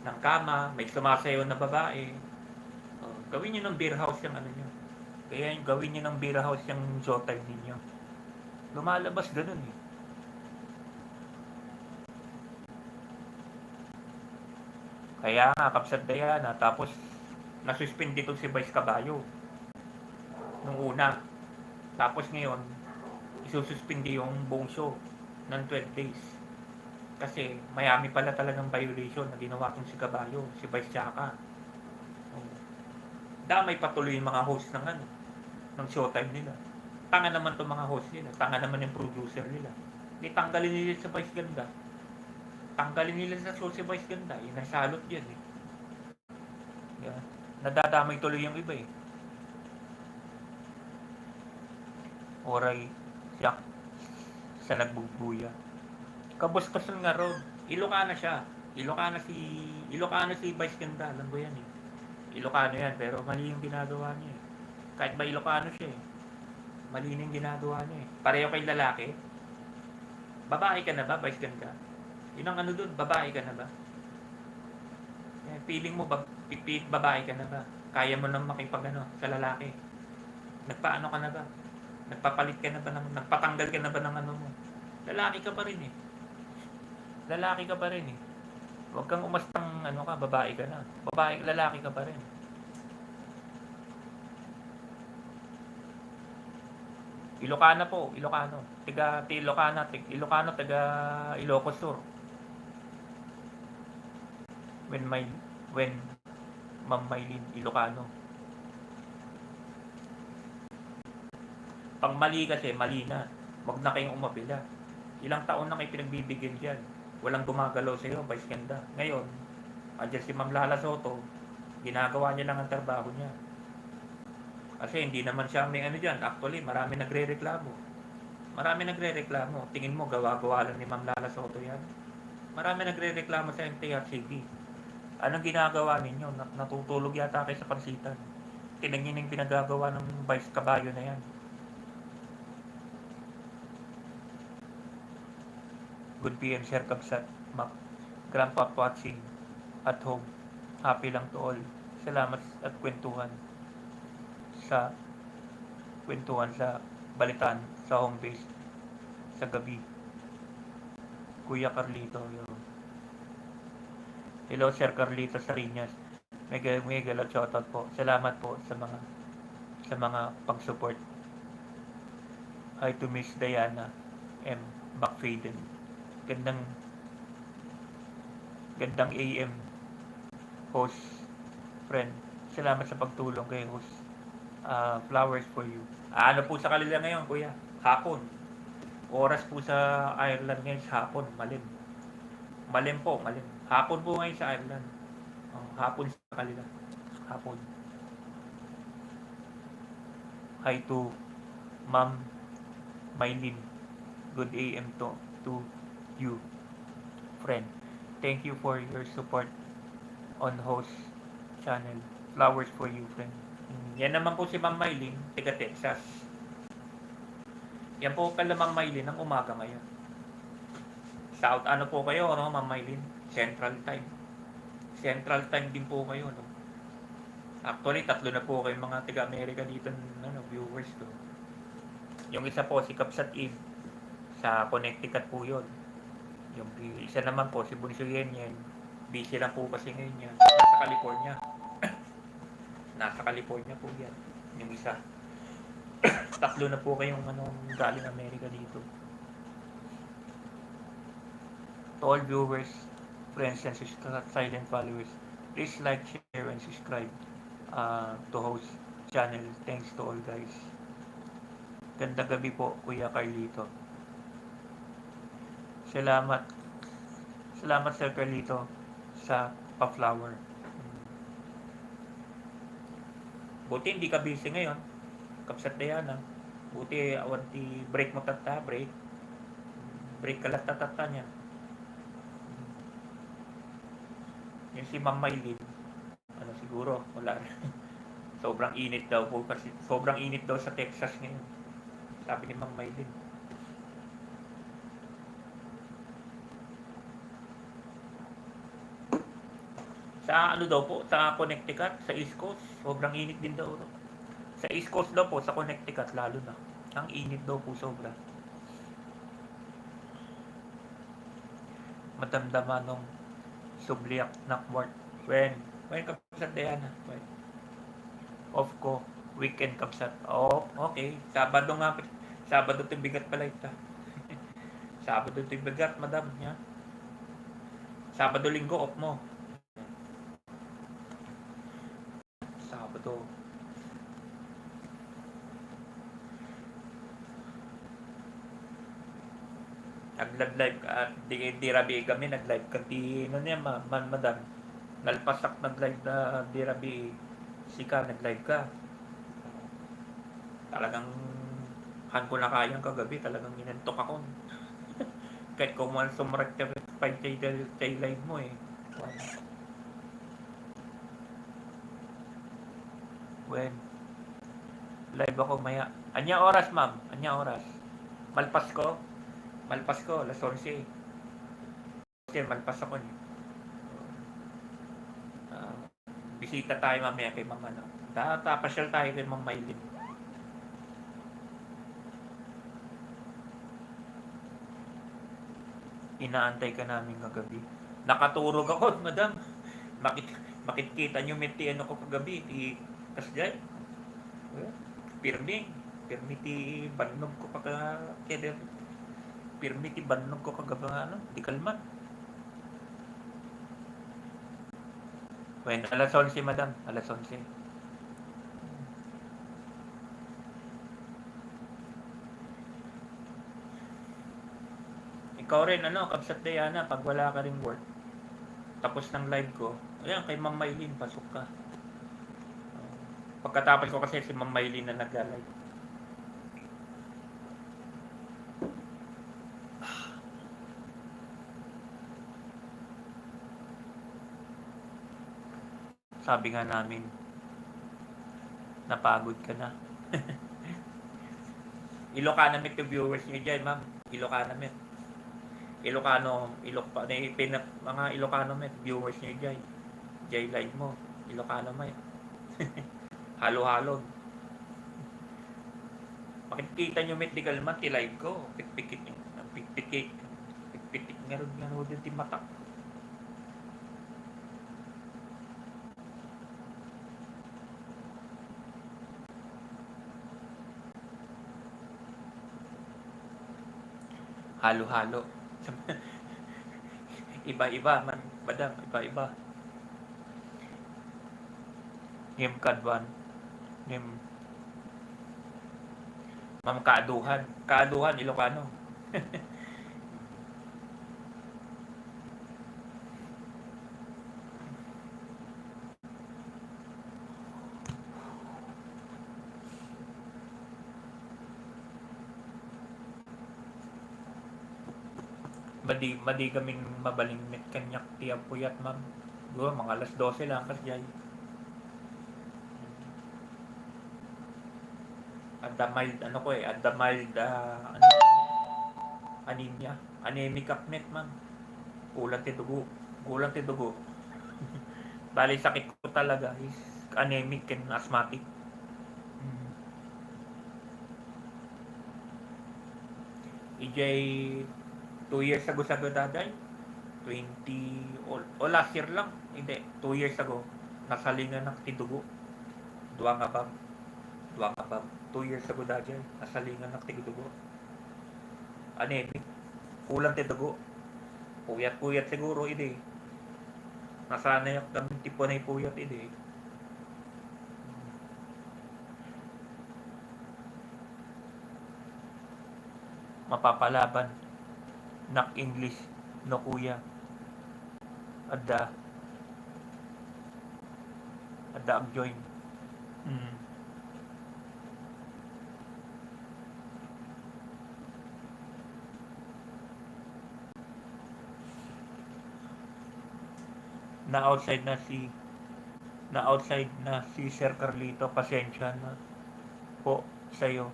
ng kama, may sumasayaw na babae. Gawin nyo ng beer house yung ano nyo. Kaya gawin nyo ng beer house yung showtime ninyo. Lumalabas ganun eh. Kaya nga, Kapsat Diana, tapos nasuspend dito si Vice Caballo nung una. Tapos ngayon, isususpindi yung buong show ng 12 days. Kasi mayami pala talagang violation na ginawa kong si Caballo, si Vice Chaka. Damay patuloy yung mga host ng showtime nila. Tanga naman itong mga host nila. Tanga naman yung producer nila. Di tanggalin nila sa Vice Ganda. Tanggalin nila sa show si Vice Ganda. Inasalot yan eh. Yeah. Nadadamay tuloy yung iba eh. Oray, siyak sa nagbugbuya. Kabus-kasun nga road. Ilocano siya. Ilocano si Vice Ganda. Alam ko yan eh. Ilocano yan, pero mali yung ginagawa niya eh. Kahit ba Ilocano siya eh. Mali yung ginagawa niya eh. Pareho kay lalaki. Babae ka na ba, Vice Ganda? Yun ang ano dun, babae ka na ba? Feeling mo, babae ka na ba? Kaya mo nang sa lalaki? Nagpaano ka na ba? Nagpapalit ka na ba nagpatanggal ka na ba ng ano mo? Lalaki ka pa rin eh. Lalaki ka pa rin eh. Huwag kang umastang babae ka na. Lalaki ka pa rin. Ilocana po, Ilocano. Ilocano, taga Ilocos Sur. When Ma'am Maylin, Ilocano. Pag mali kasi, mali na. Huwag na kayong umapila. Ilang taon na kayo pinagbibigyan dyan. Walang gumagalaw sa iyo, Vice Ganda. Ngayon, andyan si Ma'am Lala Soto, ginagawa niya lang ang trabaho niya. Kasi hindi naman siya may dyan. Actually, marami nagre-reklamo. Tingin mo, gawa-gawa lang ni Ma'am Lala Soto yan. Marami nagre-reklamo sa MTRCB. Anong ginagawa ninyo? Natutulog yata kayo sa pansitan. Tingnan yung pinagagawa ng Vice Caballo na yan. Good PM, Sir Kapsat, Mac. Grandpa watching at home. Happy lang to all. Salamat at kwentuhan sa kwentuhan sa balitaan sa home base sa gabi. Kuya Carlito, yo. Hello Sir Carlito Sariñas. Mega shoutout po. Salamat po sa mga pag-support. Hi to Miss Diana M. Backfaden. Gandang AM host friend. Salamat sa pagtulong kay host. Flowers for you. Ano po sa kanila ngayon, kuya? Hapon. Oras po sa Ireland ngayon, hapon. Malim. Malim po, malim. Hapon po ngayon sa Ireland. Hapon sa kanila. Hapon. Hi to Ma'am Maylin. Good AM to you, friend. Thank you for your support on host channel. Flowers for you, friend. Yan naman po si Ma'am Maylin, taga Texas. Yan po pala Ma'am Maylin ng umaga ngayon. South ano po kayo, no, Ma'am Maylin? Central Time. Central Time din po kayo, no? Actually, 3 na po kayong mga taga-America dito, viewers ko. Yung isa po, si Kapsat Eve, sa Connecticut po yun. Yung isa naman po, si Bunso Yenyen, busy lang po kasi ngayon yan. Nasa California. Nasa California po yan. Yung isa. 3 na po kayong galing Amerika dito. To all viewers, friends, and silent followers, please like, share, and subscribe to host channel. Thanks to all guys. Gandang gabi po, Kuya Carlito. Salamat Sir Carlito sa pa-flower. Buti hindi ka busy ngayon. Kapsat Diana. Buti awanti break mo tata, break. Break ka lang tatata niya. Yung si Ma'am Maylin, siguro, wala rin. Sobrang init daw po kasi. Sobrang init daw sa Texas ngayon. Sabi ni Ma'am Maylin. Sa daw po, sa Connecticut, sa East Coast, sobrang init din daw. Sa East Coast daw po, sa Connecticut lalo na. Ang init daw po sobra. Madamdaman nung subliak nakmort. When kapsat Diana? When? Off ko, weekend kapsat. Oh, okay. Sabado nga. Sabado ito bigat pala ito. Sabado ito bigat, madam. Ya? Sabado linggo, off mo. Sabado. Nag-live ka. Di rabi kami, nag-live ka. Madam. Nalpasak nag-live na di rabi. Sika, nag-live ka. Talagang ko na kayang kagabi, talagang inantok ako. Kahit kung man sumrekter 5 live mo eh. When? Live ako maya. Anya oras, ma'am? Anya oras? Malpas ko, alas 11. Kasi malpas ako niya. Bisita tayo mamaya kay Ma'am Tapasyal tayo kay Ma'am Maylin. Inaantay ka namin kagabi. Nakaturog ako, madam. Makikita nyo meti ko kagabi. Kasjay. Pirmi ti banog ko keder. Pirmi ti banog ko kagabi di kalmat. When alas 11, madam. Alas 11. Ikaw rin, Kapsat Diana, pag wala ka ring work, tapos ng live ko, ayan, kay Ma'am Maylin, pasok ka. Pagkatapos ko kasi si Ma'am Maylin na nag-live. Sabi nga namin, napagod ka na. Ilocana Met viewers niyo dyan, ma'am. Ilocana Met. Mga Ilocano Met viewers niyo dyan. Jay live mo. Ilocano Met. Halo-halo. Makikita nyo medical man, live ko. Pikpikit nyo. Pikpikit. Pikpikit nga rin nga rin ti mata. Halo-halo. Iba-iba man. Badam, iba-iba. Ngem kadwan. Ngem Ma'am Kaaduhan. Kaaduhan, Ilocano. Madi kaming mabalingnet kanyak tiya puyat, ma'am. Go, mga alas 12 lang kasjay. At the mild, ano ko eh, at the mild, ano, anemia. Anemic apnet, ma'am. Kulang ti dugo. Kulang ti dugo. Bali, sakit ko talaga is anemic and asthmatic. EJ 2 years ago sa daday. 20 o last year lang. Hindi, 2 years ago. Nasalingan ng tidugo. Duwang abab. 2 years ago daday. Nasalingan ng tidugo. Anemic. Kulang tidugo. Puyat-puyat siguro, hindi. Nasanay kami tipo na puyat, hindi. Mapapalaban. Nak English. No kuya. Adda ang join. Na outside na si Sir Carlito, pasensya na po sa'yo.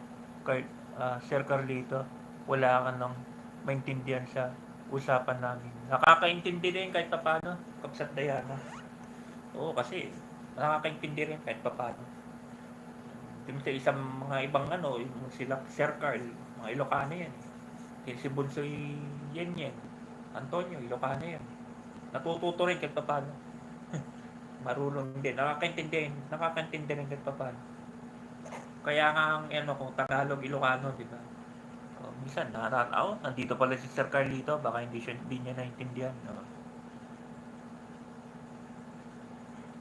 Sir Carlito, wala ka nang maintindihan sa usapan namin. Nakakaintindi din kahit paano, Kapsat Diana. Oo, kasi nakakaintindi rin kahit paano. Yung sa isang mga ibang yung sila Sir Carl, mga Ilocano yan. Yung si Bunsoy yan. Antonio, Ilocano yan. Natututo rin kahit paano. Marunong din. Nakakaintindi rin kahit paano. Kaya nga ang kung Tagalog, Ilocano, di ba? Minsan, nandito pala si Sir Carlito, baka hindi niya naintindihan. No?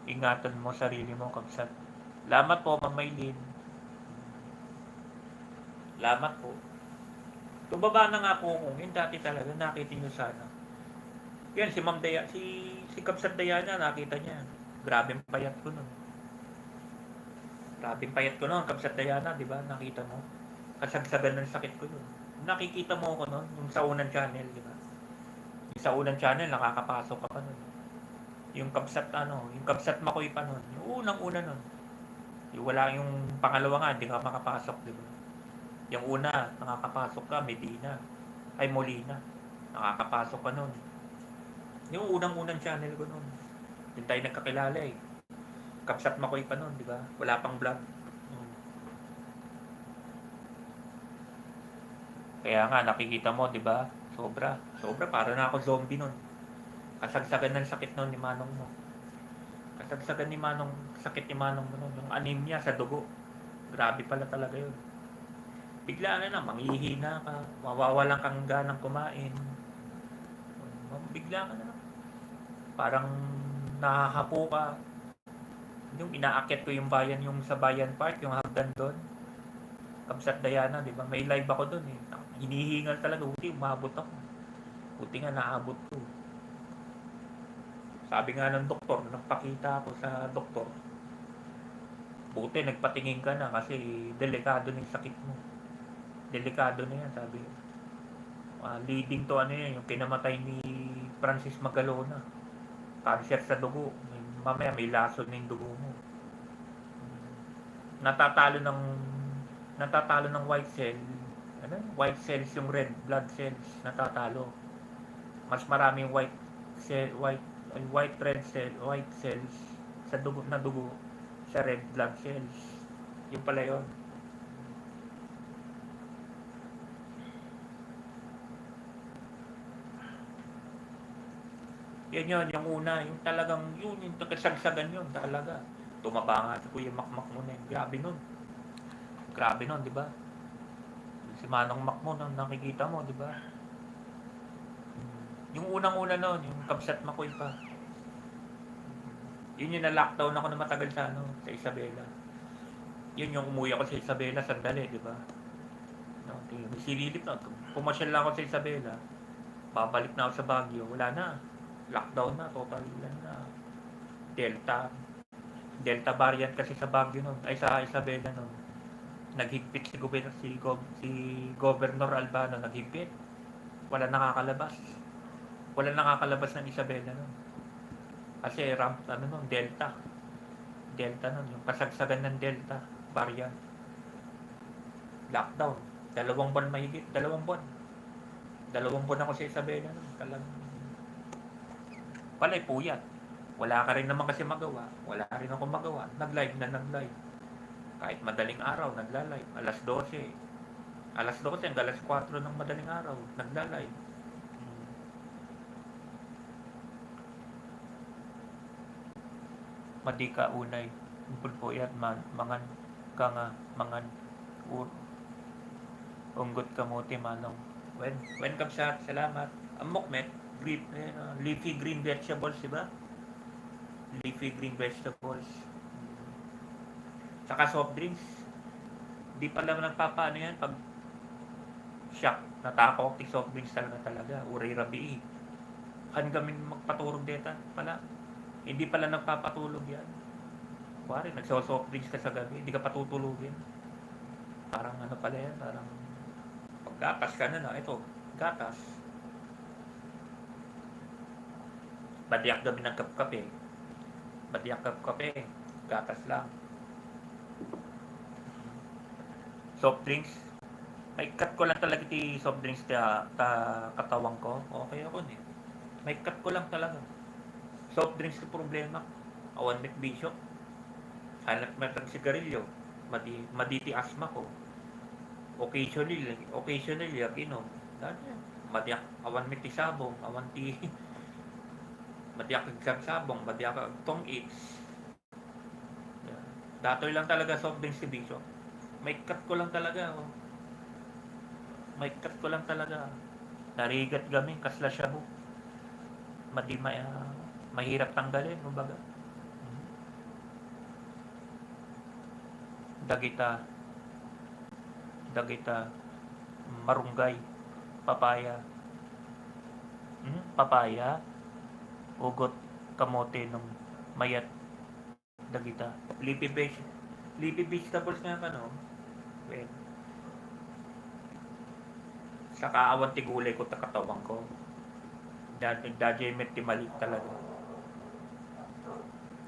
Ingatan mo sarili mo, Kapsat. Lamat po, Ma'am Maylin. Lamat po. Tumaba na nga po kung yun dati talaga, nakita nyo sana. Yan, si Ma'am Daya, si Kapsat Diana, nakita niya. Grabing payat ko nun. Kapsat Diana, di ba? Nakita mo. Kasagsagan ng sakit ko nun. Nakikita mo ko nun, yung sa unang channel, di ba? Yung sa unang channel, nakakapasok ka pa nun. Yung Kapsat, yung Kapsat Makoy pa nun. Yung unang-una nun. Yung wala yung pangalawa nga, hindi ka makapasok, di ba? Yung una, nakakapasok ka, Molina. Nakakapasok ka nun. Yung unang-unang channel ko nun. Hindi tayo nagkakilala eh. Kapsat Makoy pa nun, di ba? Wala pang vlog. Kaya nga, nakikita mo, di ba? Sobra, para na ako zombie nun. Kasagsagan ng sakit nun ni Manong mo. Sakit ni Manong mo nun. Yung anemia sa dugo. Grabe pala talaga yun. Bigla na manghihina ka. Mawawalan kang ganang kumain. Bigla ka na. Parang nahahapo ka. Yung inaakyat ko yung bayan, yung sa Bayan Park, yung hagdan doon. Kapsat Diana, di ba? May live ako doon eh. Hinihingal talaga. Buti, umabot ako. Buti nga naabot ko. Sabi nga ng doktor, nagpakita ako sa doktor. Buti, nagpatingin ka na kasi delikado ng sakit mo. Delikado na yan, sabi. Leading to yung kinamatay ni Francis Magalona. Cancer sa dugo. Mamaya may lason ng dugo mo. Natatalo ng white cell. White cells yung red blood cells. Natatalo. Mas maraming white cells sa dugo sa red blood cells. Yung pala yun. Yan yun, yung una, yung talagang yun, yung kasagsagan yun talaga. Tumaba nga si Kuya Makmak mo na yun. Grabe nun. Grabe nun, di ba? Si Manong Makmo nung nakikita mo, di ba? Yung unang-una nun, yung Kabsat Makoy pa. Yun yung na-lockdown ako na matagal sa ano, sa Isabela. Yun yung umuwi ako sa Isabela sandali, di ba? No, sililip na. Pumasyal lang ako sa Isabela. Babalik na ako sa Baguio. Wala na. Lockdown na. Total na. Delta. Delta variant kasi sa Baguio nun. Ay sa Isabela nun. Naghigpit si Governor Albano. Naghigpit. Wala nakakalabas. Wala nakakalabas ng Isabela nun. Kasi Delta. Delta nun. Yung kasagsagan ng Delta variant. Lockdown. 2 buwan mahigit. 2 buwan. 2 buwan ako sa Isabela nun. Talagang palay puyat. Wala ka rin naman kasi magawa. Wala rin ako magawa. Nag-live. Kahit madaling araw, nagla-live. Alas 12. Alas 12 hanggang alas 4 ng madaling araw. Nagla-live. Madika unay. Pulpuyat mangan ka nga mangan unggot kamote manong. When Kabsat, salamat. Amokmet, leafy green vegetables, diba? Leafy green vegetables. Saka soft drinks. Di pala nagpapaano yan pag shock, natakot, soft drinks talaga. Uray rabi. Kan kami magpaturog deta pala. Hindi pala nagpapatulog yan. Kuwari, nagso-soft drinks ka sa gabi, hindi ka patutulugin. Parang ano pala yan, parang paggatas ka na, ito, gatas. Badiyak kami ng kape. Badiyak kape, gatas lang. Soft drinks, may cut ko lang talaga ti soft drinks ta katawang ko. Okay ako ni. May cut ko lang talaga. Soft drinks ko problema. Awan mit bisyo. Hanap matang sigarilyo. Maditi asma ko. Occasionally inom. Madiyak awan mit ti sabong, awan ti madiyak kag sabong, madiyak tong eats. Datoy lang talaga soft drinks ti bisyo. May cut ko lang talaga. May cut ko lang talaga. Narigat kami, kasla siya mo. Mahirap tanggalin, kumbaga. Dagita, marunggay, papaya. Papaya, ugot, kamote nung mayat, dagita. Leafy vegetables nga ano. Well, saka awan ti gulay ko ta katawang ko. Dadya met ti malik talaga.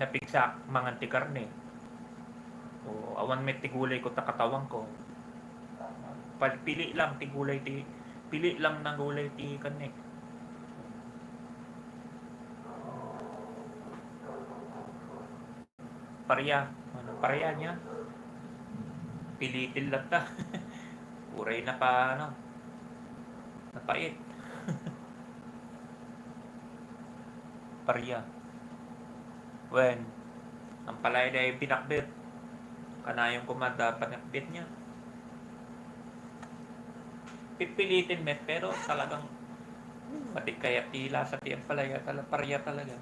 Napigsak mangan ti karne. O awan met ti gulay ko ta katawang ko. Pili lang ng gulay ti karne. Parya niya. Pilitin lang ta. Uray na pa napait. Parya. When ang palay na pinakbit, kanayong kumanda panakbit niya. Pipilitin met, pero talagang matikaya ti lasa ti ang palaya parya talaga.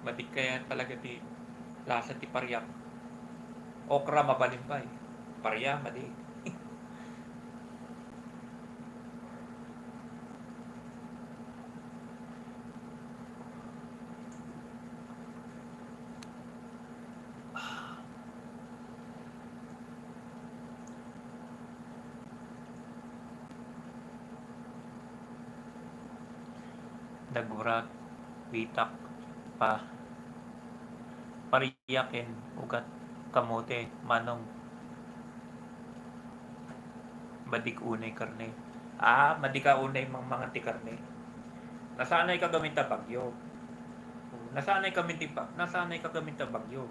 Matikaya talaga ti lasa ti parya. Okra mabalimbay. Parya madi. Nagurak, bitak, pariyakin, ugat, kamote, manong, madik unay karne. Madika unay mga ti karne. Nasanay ka gamit ta bagyo. Nasanay ka gamit ta bagyo.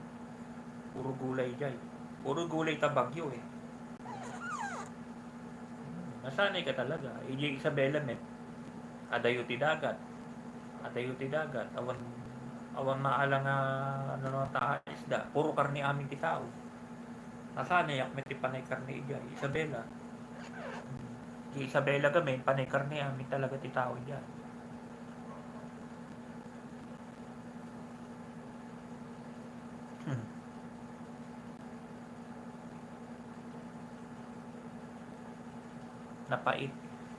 Puro gulay jay. Puro gulay ta bagyo eh. Nasanay ka talaga. Iji Isabela met. Adayo ti dagat. At ayuti dagat, awan maalang ano na ta isda, puro karni amin ti tao. Nasaan yak met ti panay karni ijay, Isabela. Di Isabela gamin, panay karni amin talaga ti tao ijay. Napait.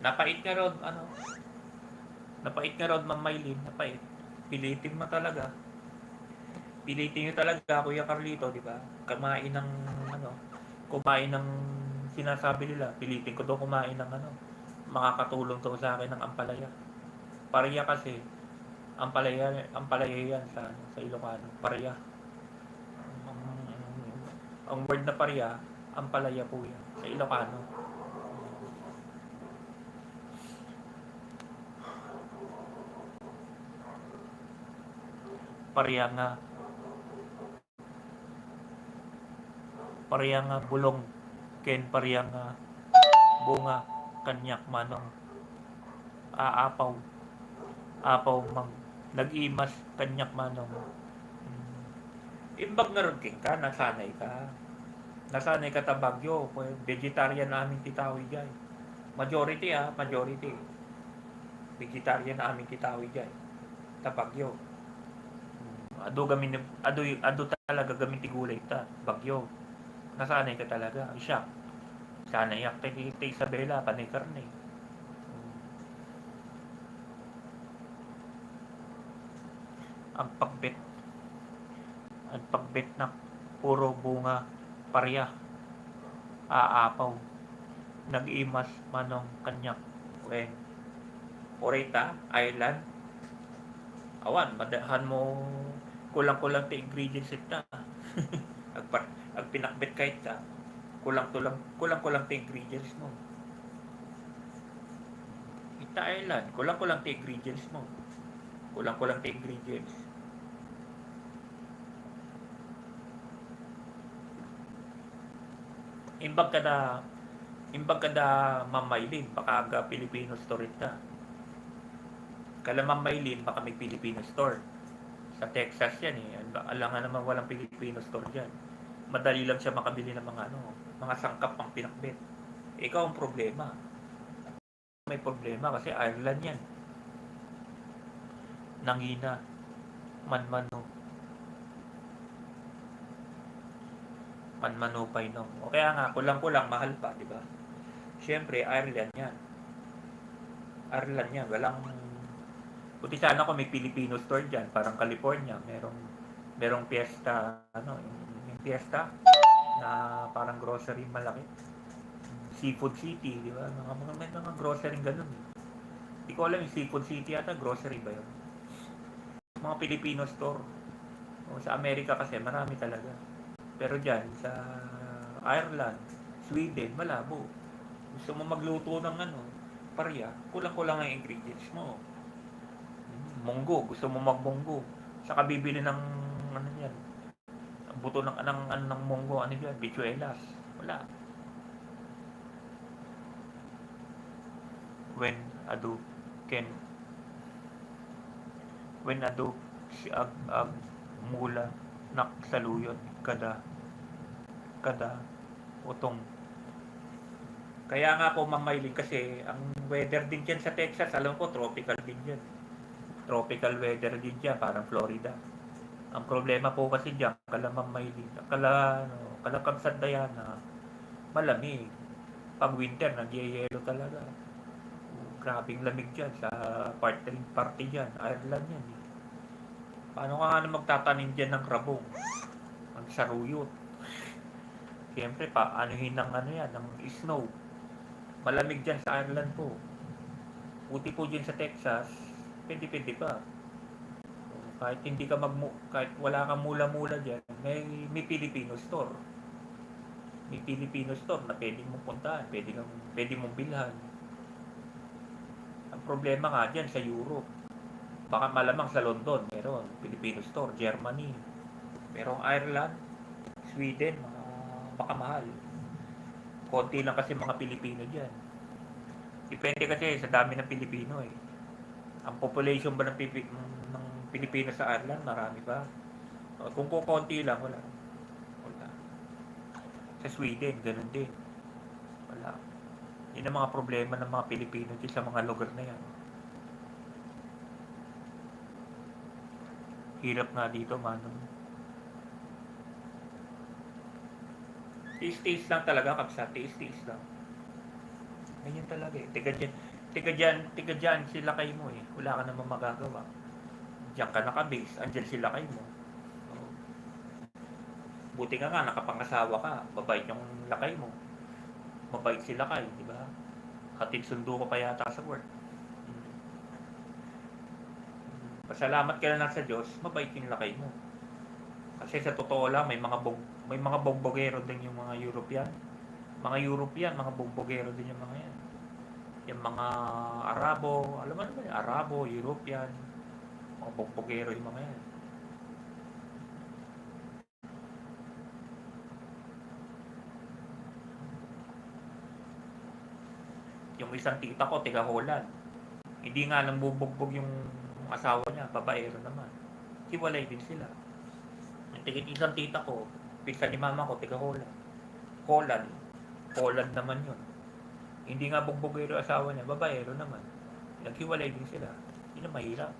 Napait nga rod, ano, napait nga rod, Ma'am Maylin, napait. Pilitin mo talaga. Pilitin nyo talaga, Kuya Carlito, di ba? Ano, kumain ng sinasabi nila. Pilitin ko daw kumain ng ano, makakatulong daw sa akin ng ampalaya. Pareya kasi, ampalaya yan sa Ilocano. Pareya. Ang, ang word na pareya, ampalaya po yan. Sa Ilocano. Pareya nga bulong ken pareya nga bunga kanyak manong aapaw mang nag-imas kanyak manong imbag nga ron king ka nasanay ka ta Bagyo vegetarian namin titawi jay majority vegetarian namin titawi jay ta Bagyo ado talaga gamin ti gulay ta Bagyo nasanay ka talaga siya sanay yak ti Isabela panay karne ang pagbet na puro bunga pareya aapaw nag-imas manong kanyak wen orita island awan madahan mo kulang-kulang ti ingredients ita ag pinakbet kahit ta kulang-kulang ti ingredients mo ita island kulang-kulang ti ingredients mo kulang-kulang ti ingredients imbag kada mamaylin baka aga Filipino store ta kala mamaylin baka may Filipino store sa Texas yan alangan naman walang Filipino store dyan madali lang siya makabili ng mga sangkap pang pinakbet ikaw ang problema may problema kasi Ireland yan nangina manmanupay no o kaya nga kulang-kulang mahal pa di ba syempre Ireland yan walang buti sana kung may Filipino store dyan parang California merong fiesta yung fiesta na parang grocery malaki Seafood City di ba may mga grocery ganun di ko alam yung Seafood City yata grocery ba yun mga Filipino store sa Amerika kasi marami talaga pero dyan sa Ireland Sweden malabo gusto mo magluto ng pareya kulang-kulang ang ingredients mo munggo gusto mo magmunggo saka bibili ng yan buto ng munggo yan bichuelas wala when adu ag mula nak saluyot kada utong kaya nga ako mamaylin kasi ang weather din dyan sa Texas alam ko tropical din dyan tropical weather din dyan parang Florida ang problema po kasi dyan kala mamaylin kala Kamsat Diana malamig pag winter nagyayelo talaga grabing lamig dyan sa party dyan Ireland yan paano ka nga magtatanim dyan ng krabong ang saruyot siyempre anuhin ng ng snow malamig dyan sa Ireland po puti po dyan sa Texas pwede pa kahit hindi ka kahit wala kang mula-mula dyan may Filipino store na pwedeng mong puntahan pwede mong bilhan ang problema nga dyan sa Europe baka malamang sa London meron Filipino store Germany merong Ireland Sweden baka mahal konti lang kasi mga Pilipino dyan depende kasi sa dami ng Pilipino Ang population ba ng Pilipinas sa Ireland, marami ba? Kung kukonti lang, wala. Wala. Sa Sweden, ganun din. Wala. Yun ang mga problema ng mga Pilipino din sa mga lugar na yan. Hirap nga dito, manong. Tiis-tiis lang talaga, kapsa. Tiis-tiis lang. Ganyan talaga eh. Tiga dyan sila kayo mo eh. Wala ka namang magagawa. Diyan ka nakabase, andyan sila kayo mo. Oh. Buti ka nga, nakapangasawa ka. Mabait yung lakay mo. Mabait sila kayo, di ba? Hatid sundo ko pa yata sa work. Pasalamat ka na lang sa Diyos, mabait yung lakay mo. Kasi sa totoo lang, may mga bogbogero din yung mga European. Mga European, mga bogbogero din yung mga yan. Yung mga Arabo, alam mo naman yung Arabo, European, mga bogbogero yung mga yan. Yung isang tita ko, tiga Holland. Hindi nga lang bubugbog yung asawa niya, babaero naman. Hiwalay din sila. Yung isang tita ko, pinsan ni mama ko, tiga Holland. Holland naman yun. Hindi nga bugbogero asawa niya, babaero naman. Naghiwalay din sila. Yun ang mahirap.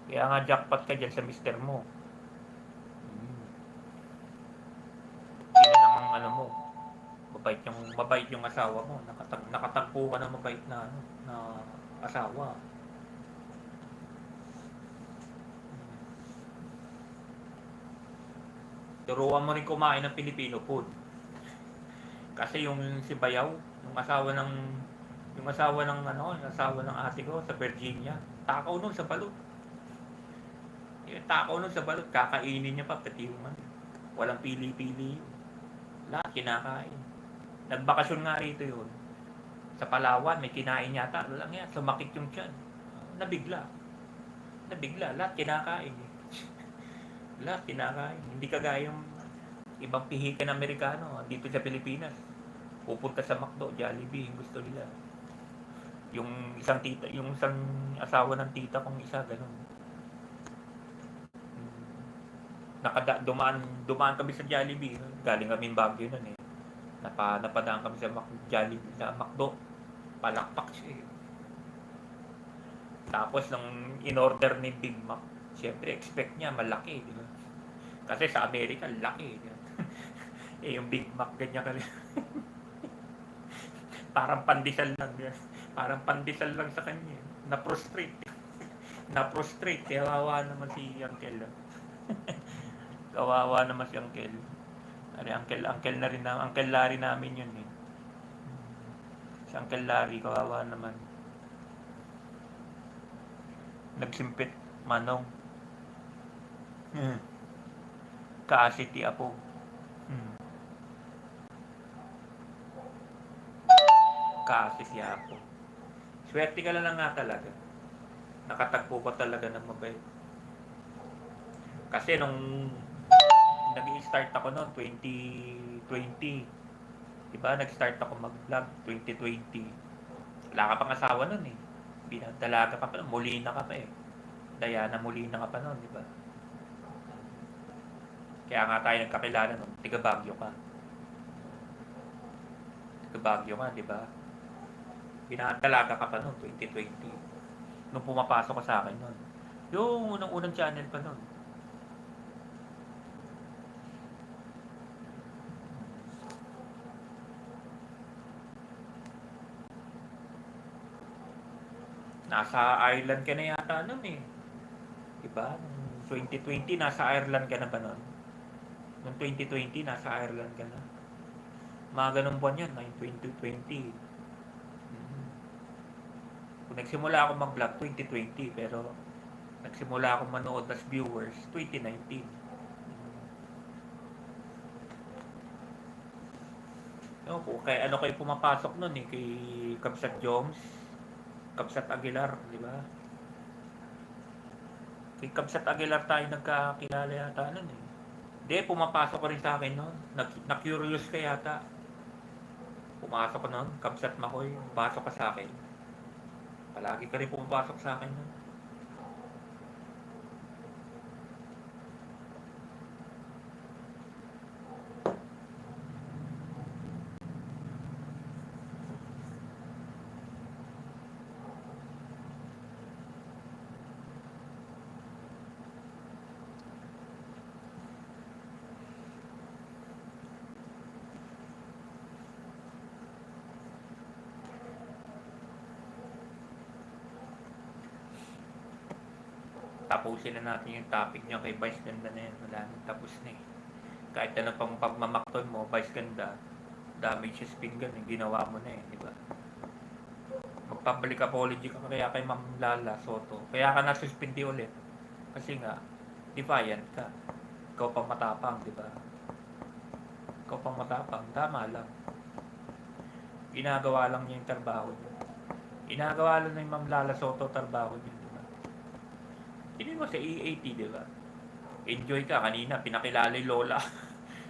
Kaya nga jackpot ka dyan sa mister mo. Yun ang ano mo. Mabait yung asawa mo. Nakatagpo ka ng mabait na asawa. Turuan mo rin kumain ng Filipino food. Kasi yung si Bayaw, yung asawa ng ate ko sa Virginia, takaw nun sa balot. Yung takaw nun sa balot, kakainin niya pa pati yung walang pili-pili. Lahat kinakain. Nagbakasyon nga rito yun. Sa Palawan, may kinain yata. Lang yan, sumakit yung tiyan. Nabigla. Lahat kinakain. Lahat kinakain. Hindi kagaya yung ibang pihikan Amerikano dito sa Pilipinas. Pupunta sa McDo, Jollibee, gusto nila. Yung isang asawa ng tita kong isa, ganun. Dumaan kami sa Jollibee. Galing kami Baguio nun eh. Napadaan kami sa Jollibee, sa McDo. Palakpak siya eh. Tapos nung in-order ni Big Mac, siyempre expect niya malaki, di ba? Kasi sa Amerika, laki. Eh yung Big Mac, ganyan ka rin. Parang pandesal lang. Parang pandesal lang sa kanya. Na-prostrate. Kawawa naman si Uncle. Kawawa naman si Uncle. Uncle na rin na, Uncle Larry namin yun eh. Si Uncle Larry, kawawa naman. Nagsimpit, manong. Kaasiti apo. Kaasiti apo. Swerte ka lang nga talaga. Nakatagpo ka talaga ng mabait. Kasi nung nag-i-start ako noon, 2020. Diba? Nag-start ako mag-vlog, 2020. Wala ka pang asawa noon eh. Dalaga ka pa noon. Molina ka pa eh. Diana Molina ka pa noon, diba? Kaya nga tayo nagkakilala noon. Tiga Baguio ka. Diba? Dalaga ka pa noon, 2020. Nung pumapasok ka sa akin noon. Yung unang channel pa noon. Nasa Ireland ka na yata nun eh. Diba? Noong 2020, nasa Ireland ka na ba nun? Noong 2020, nasa Ireland ka na. Mga ganun buwan yan, 2020. Kung nagsimula ako mag-vlog, 2020. Pero nagsimula ako manood as viewers, 2019. No, kaya ano kayo pumapasok nun eh, kay Kabsat Jones, Kabsat Aguilar, di ba? Kay Kabsat Aguilar tayo nagkakilala yata nun eh. Hindi, pumapasok ko rin sa akin nun. Na-curious ka yata. Pumasok ko nun, Kabsat Makoy, pasok ka sa akin. Palagi ka rin pumapasok sa akin nun. Tapusin na natin yung topic niya kay Vice Ganda na yan. Wala nang tapos na eh. Kahit ano pang pagmamakton mo, Vice Ganda, damage sa spin gun, ginawa mo na eh, di ba? Mag-public apology ka kaya kay Ma'am Lala Soto. Kaya ka na-suspindi ulit. Kasi nga, defiant ka. Ikaw pang matapang, di ba? Ikaw pang matapang, tama lang. Ginagawa lang niya yung trabaho niya. Ginagawa lang ng Ma'am Lala Soto trabaho niya, di ba? Tingin mo sa EAT, di ba? Enjoy ka kanina, pinakilala ni Lola.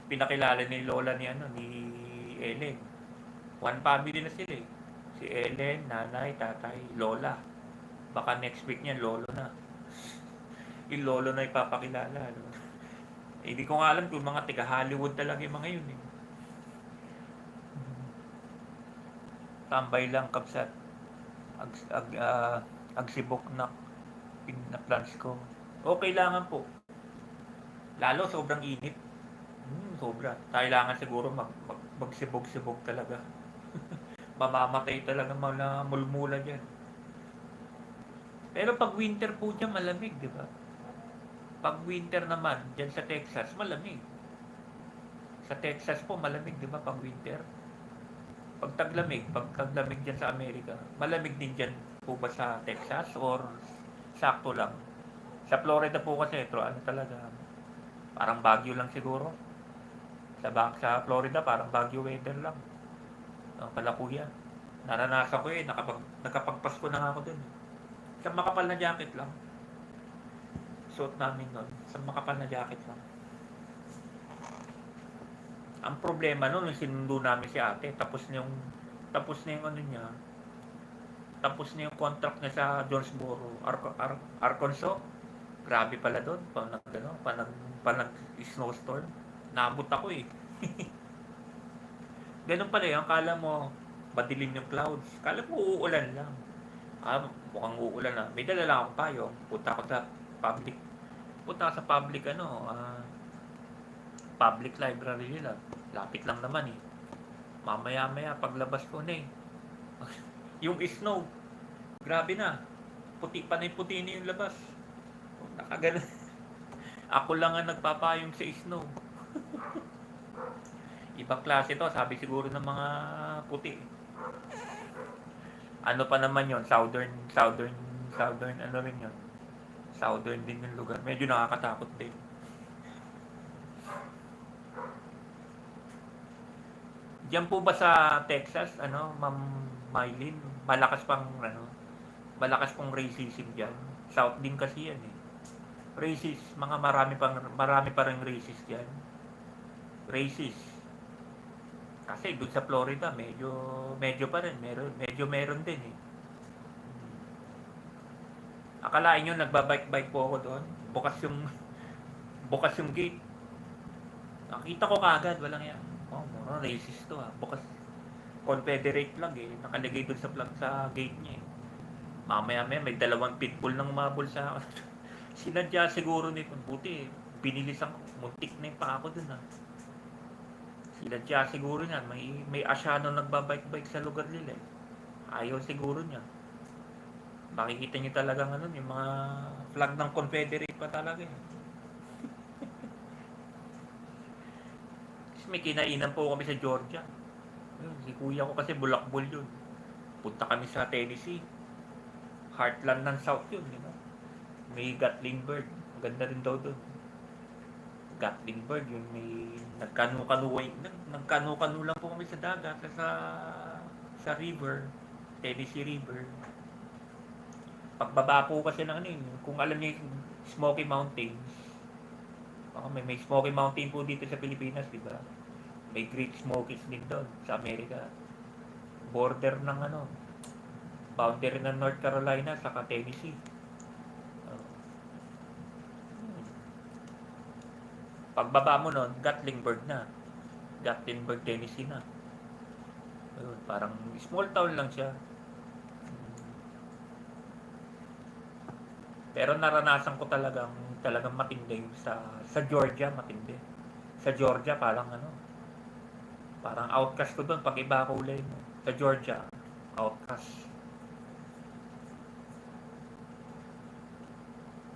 Pinakilala ni Lola ni Ellen. One family na sila eh. Si Ellen, nanay, tatay, Lola. Baka next week niya, Lolo na. Yung Lolo na ipapakilala. Ano? Hindi ko nga alam kung mga tiga Hollywood talaga yung mga yun eh. Tambay lang, kapsat. Agsibok na plans ko. O kailangan po. Lalo sobrang init. Sobra. Kailangan siguro magsibog-sibog talaga. Mamamatay talaga mga mulmula dyan. Pero pag winter po dyan, malamig, di ba? Pag winter naman, dyan sa Texas, malamig. Sa Texas po, malamig, di ba? Pag winter. Pag taglamig dyan sa Amerika, malamig din dyan po ba sa Texas or sakto lang? Sa Florida po kasi ito, ano talaga, parang Baguio lang siguro. Sa Florida, parang Baguio weather lang. Ang kalakuya. Naranasan ko eh, nakapagpasko na nga ako dun. Sa makapal na jacket lang. Suot namin nun, sa makapal na jacket lang. Ang problema nun, yung sinundo namin si ate, tapos na yung ano niya, tapos na yung contract niya sa Jonesboro, Arkansas. Grabe pala doon, pag nag-snowstorm. Naabot ako eh. Ganun pala yung kala mo, madilim yung clouds. Kala mo uulan lang. Mukhang uulan na. May dala lang akong payong. Punta ako sa public public library nila. Lapit lang naman eh. Mamaya paglabas ko na eh. Yung snow, grabe na. Puti pa na yung puti na yung labas. Nakagano. Ako lang ang nagpapayong sa snow. Ibang klase to, sabi siguro ng mga puti. Ano pa naman yon, southern ano rin yon. Southern din yung lugar. Medyo nakakatakot din. Diyan po ba sa Texas, Ma'am Mylene, malakas pong racism diyan. South din kasi yan eh. Racist, marami pa ring racist diyan. Racist. Kasi doon sa Florida, medyo pa rin, meron din eh. Akalain nyo, nagbabike po ako doon. Bukas yung gate. Nakita ko kaagad, walang yan. Racist to ah. Bukas, Confederate lang eh. Nakalagay doon sa gate niya eh. Mamaya may dalawang pitbull nang umabol sa sinadya siguro nito. Buti eh. Binilis ako. Muntik na yung pa ako doon ah. Sinadya siguro niyan. May asyano nagbabike sa lugar nila eh. Ayaw siguro niya. Makikita niyo talagang yung mga flag ng Confederate pa talaga eh. May kinainan po kami sa Georgia. Si kuya ko kasi bulakbol yun. Punta kami sa Tennessee. Heartland ng South yun, di ba? May Gatlinburg. Ganda rin daw doon. Gatlinburg, yun may nagkanu-kanu lang po kami sa dagat sa river, Tennessee River. Pagbaba po kasi ng kung alam niyo yung Smoky Mountains. May Smoky Mountain po dito sa Pilipinas, di ba? May Great Smokies din doon sa Amerika. Border ng Boundary ng North Carolina sa Tennessee. Pagbaba mo nun, Gatlinburg na. Gatlinburg, Tennessee na. Ayun, parang small town lang siya. Pero naranasan ko talagang matindi sa Georgia, matindi. Sa Georgia parang outcast ko doon pag iba kulay mo. Sa Georgia, outcast.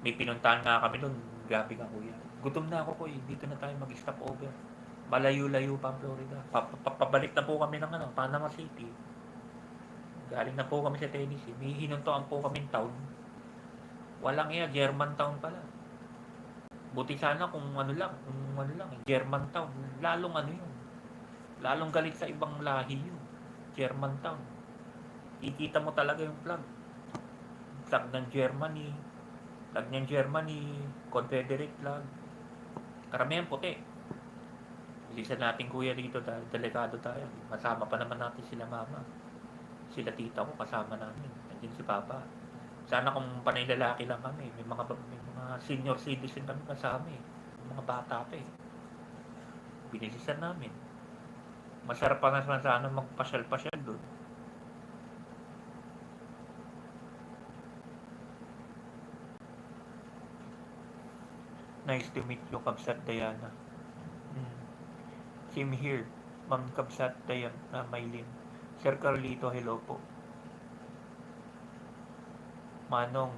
May pinuntahan nga kami doon, grabe ka kuya. Gutom na ako po eh, dito na tayo mag-stop over. Malayo-layo pa ang Florida. Pabalik na po kami ng Panama City. Galing na po kami sa Tennessee. May hinuntoan po kami town. Walang iya, German town pala. Buti sana kung ano lang, German town. Lalong Lalong galit sa ibang lahi yun. German town. Ikita mo talaga yung flag. Flag ng Germany. Flag ng Germany. Confederate flag. Karamihan puti. Isa nating kuya dito dahil delikado tayo. Masama pa naman natin sila mama. Sila tita ko kasama namin. Nandiyan si papa. Sana kung panay lalaki lang kami. May mga senior citizen kami kasama eh. Mga bata pa eh. Binilisan namin. Masarap pa nga sana magpasyal-pasyal doon. Nice to meet you, Kabsat Diana. Same here, Ma'am Kabsat Diana Maylin. Sir Carlito, hello po. Manong,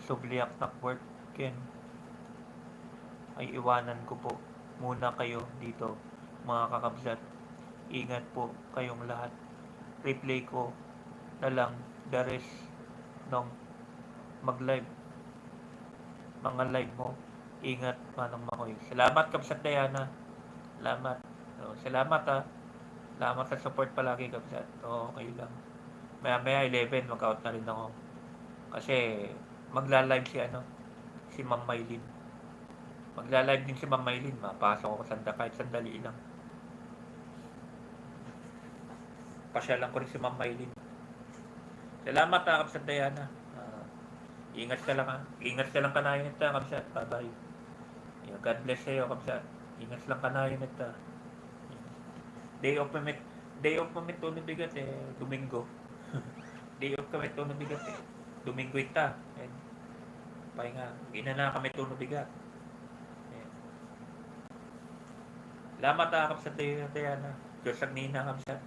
Subliak Nakwork, Ken. Ay iwanan ko po muna kayo dito, mga kakabsat. Ingat po kayong lahat. Replay ko na lang the rest ng mag-live. Mga live mo. Ingat, Manong Makoy. Salamat, Kabsat Diana. Salamat. Salamat ha. Salamat sa support palagi, Kabsat. Okay lang. Maya 11, mag-out na rin ako. Kasi magla-live si Ma'am Maylin. Magla-live din si Ma'am Maylin. Mapasok ako kahit sandali lang. Pasyalan ko rin si Ma'am Maylin. Salamat ha, Kabsat Diana. Ingat ka lang ha. Ingat ka lang kanayon ito, Kabsat. Bye-bye. God bless sa'yo, Kabsat. Ingat lang kanayon ito. Day off kami ito bigat eh. Domingo. Day off kami ito bigat eh. Domingo ita. Pahinga. Ginana kami ito bigat. Salamat ha, Kabsat Diana. Diyos ang nina, Kabsat.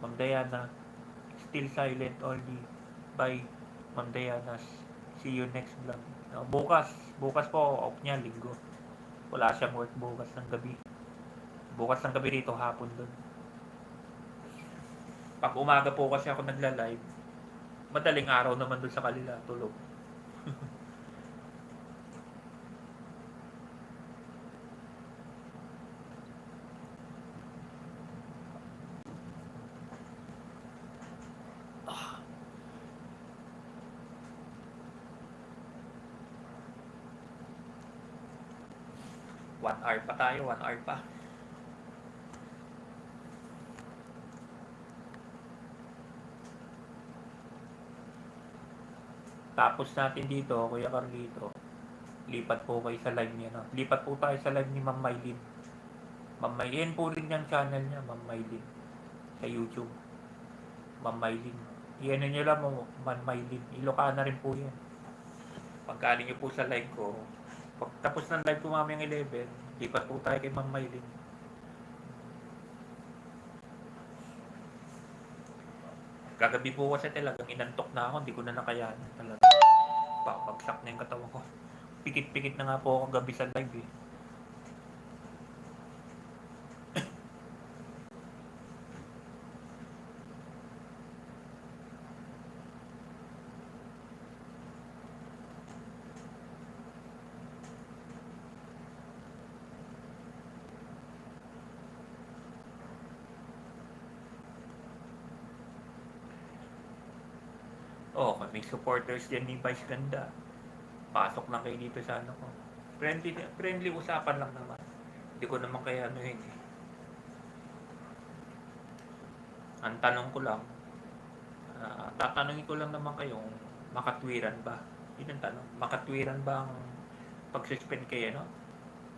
Ma'am Diana, still silent only. Bye, Ma'am Diana. See you next vlog. Bukas po, off niya, linggo. Wala siyang work bukas ng gabi. Bukas ng gabi rito, hapon doon. Pag umaga po kasi ako nagla-live, madaling araw naman doon sa kanila, tulog. One hour pa tayo, 1 hour pa. Tapos natin dito, Kuya Carlito. Lipat po kayo sa live niya. No? Lipat po tayo sa live ni Ma'am Maylin. Ma'am Maylin po rin yung channel niya, Ma'am Maylin. Sa YouTube. Ma'am Maylin. Iyan nyo lang mo, Ma'am Maylin. Ilocana rin po yan. Pagkaling nyo po sa live ko, pag tapos ng live ko mamayang 11, lipat po tayo kay Ma'am Maylin. Kagabi po kasi talagang inantok na ako, hindi ko na nakayanan talaga. Pabagsak na yung katawan ko. Pikit-pikit na nga po ako gabi sa live eh. Oh, may supporters dyan ni Vice Ganda. Pasok lang kayo dito sa ko. Friendly usapan lang naman. Hindi ko naman kaya yun eh. Ang tanong ko lang, tatanungin ko lang naman kayo kung makatwiran ba? Yun ang tanong. Makatwiran ba ang pag-suspend kay ano?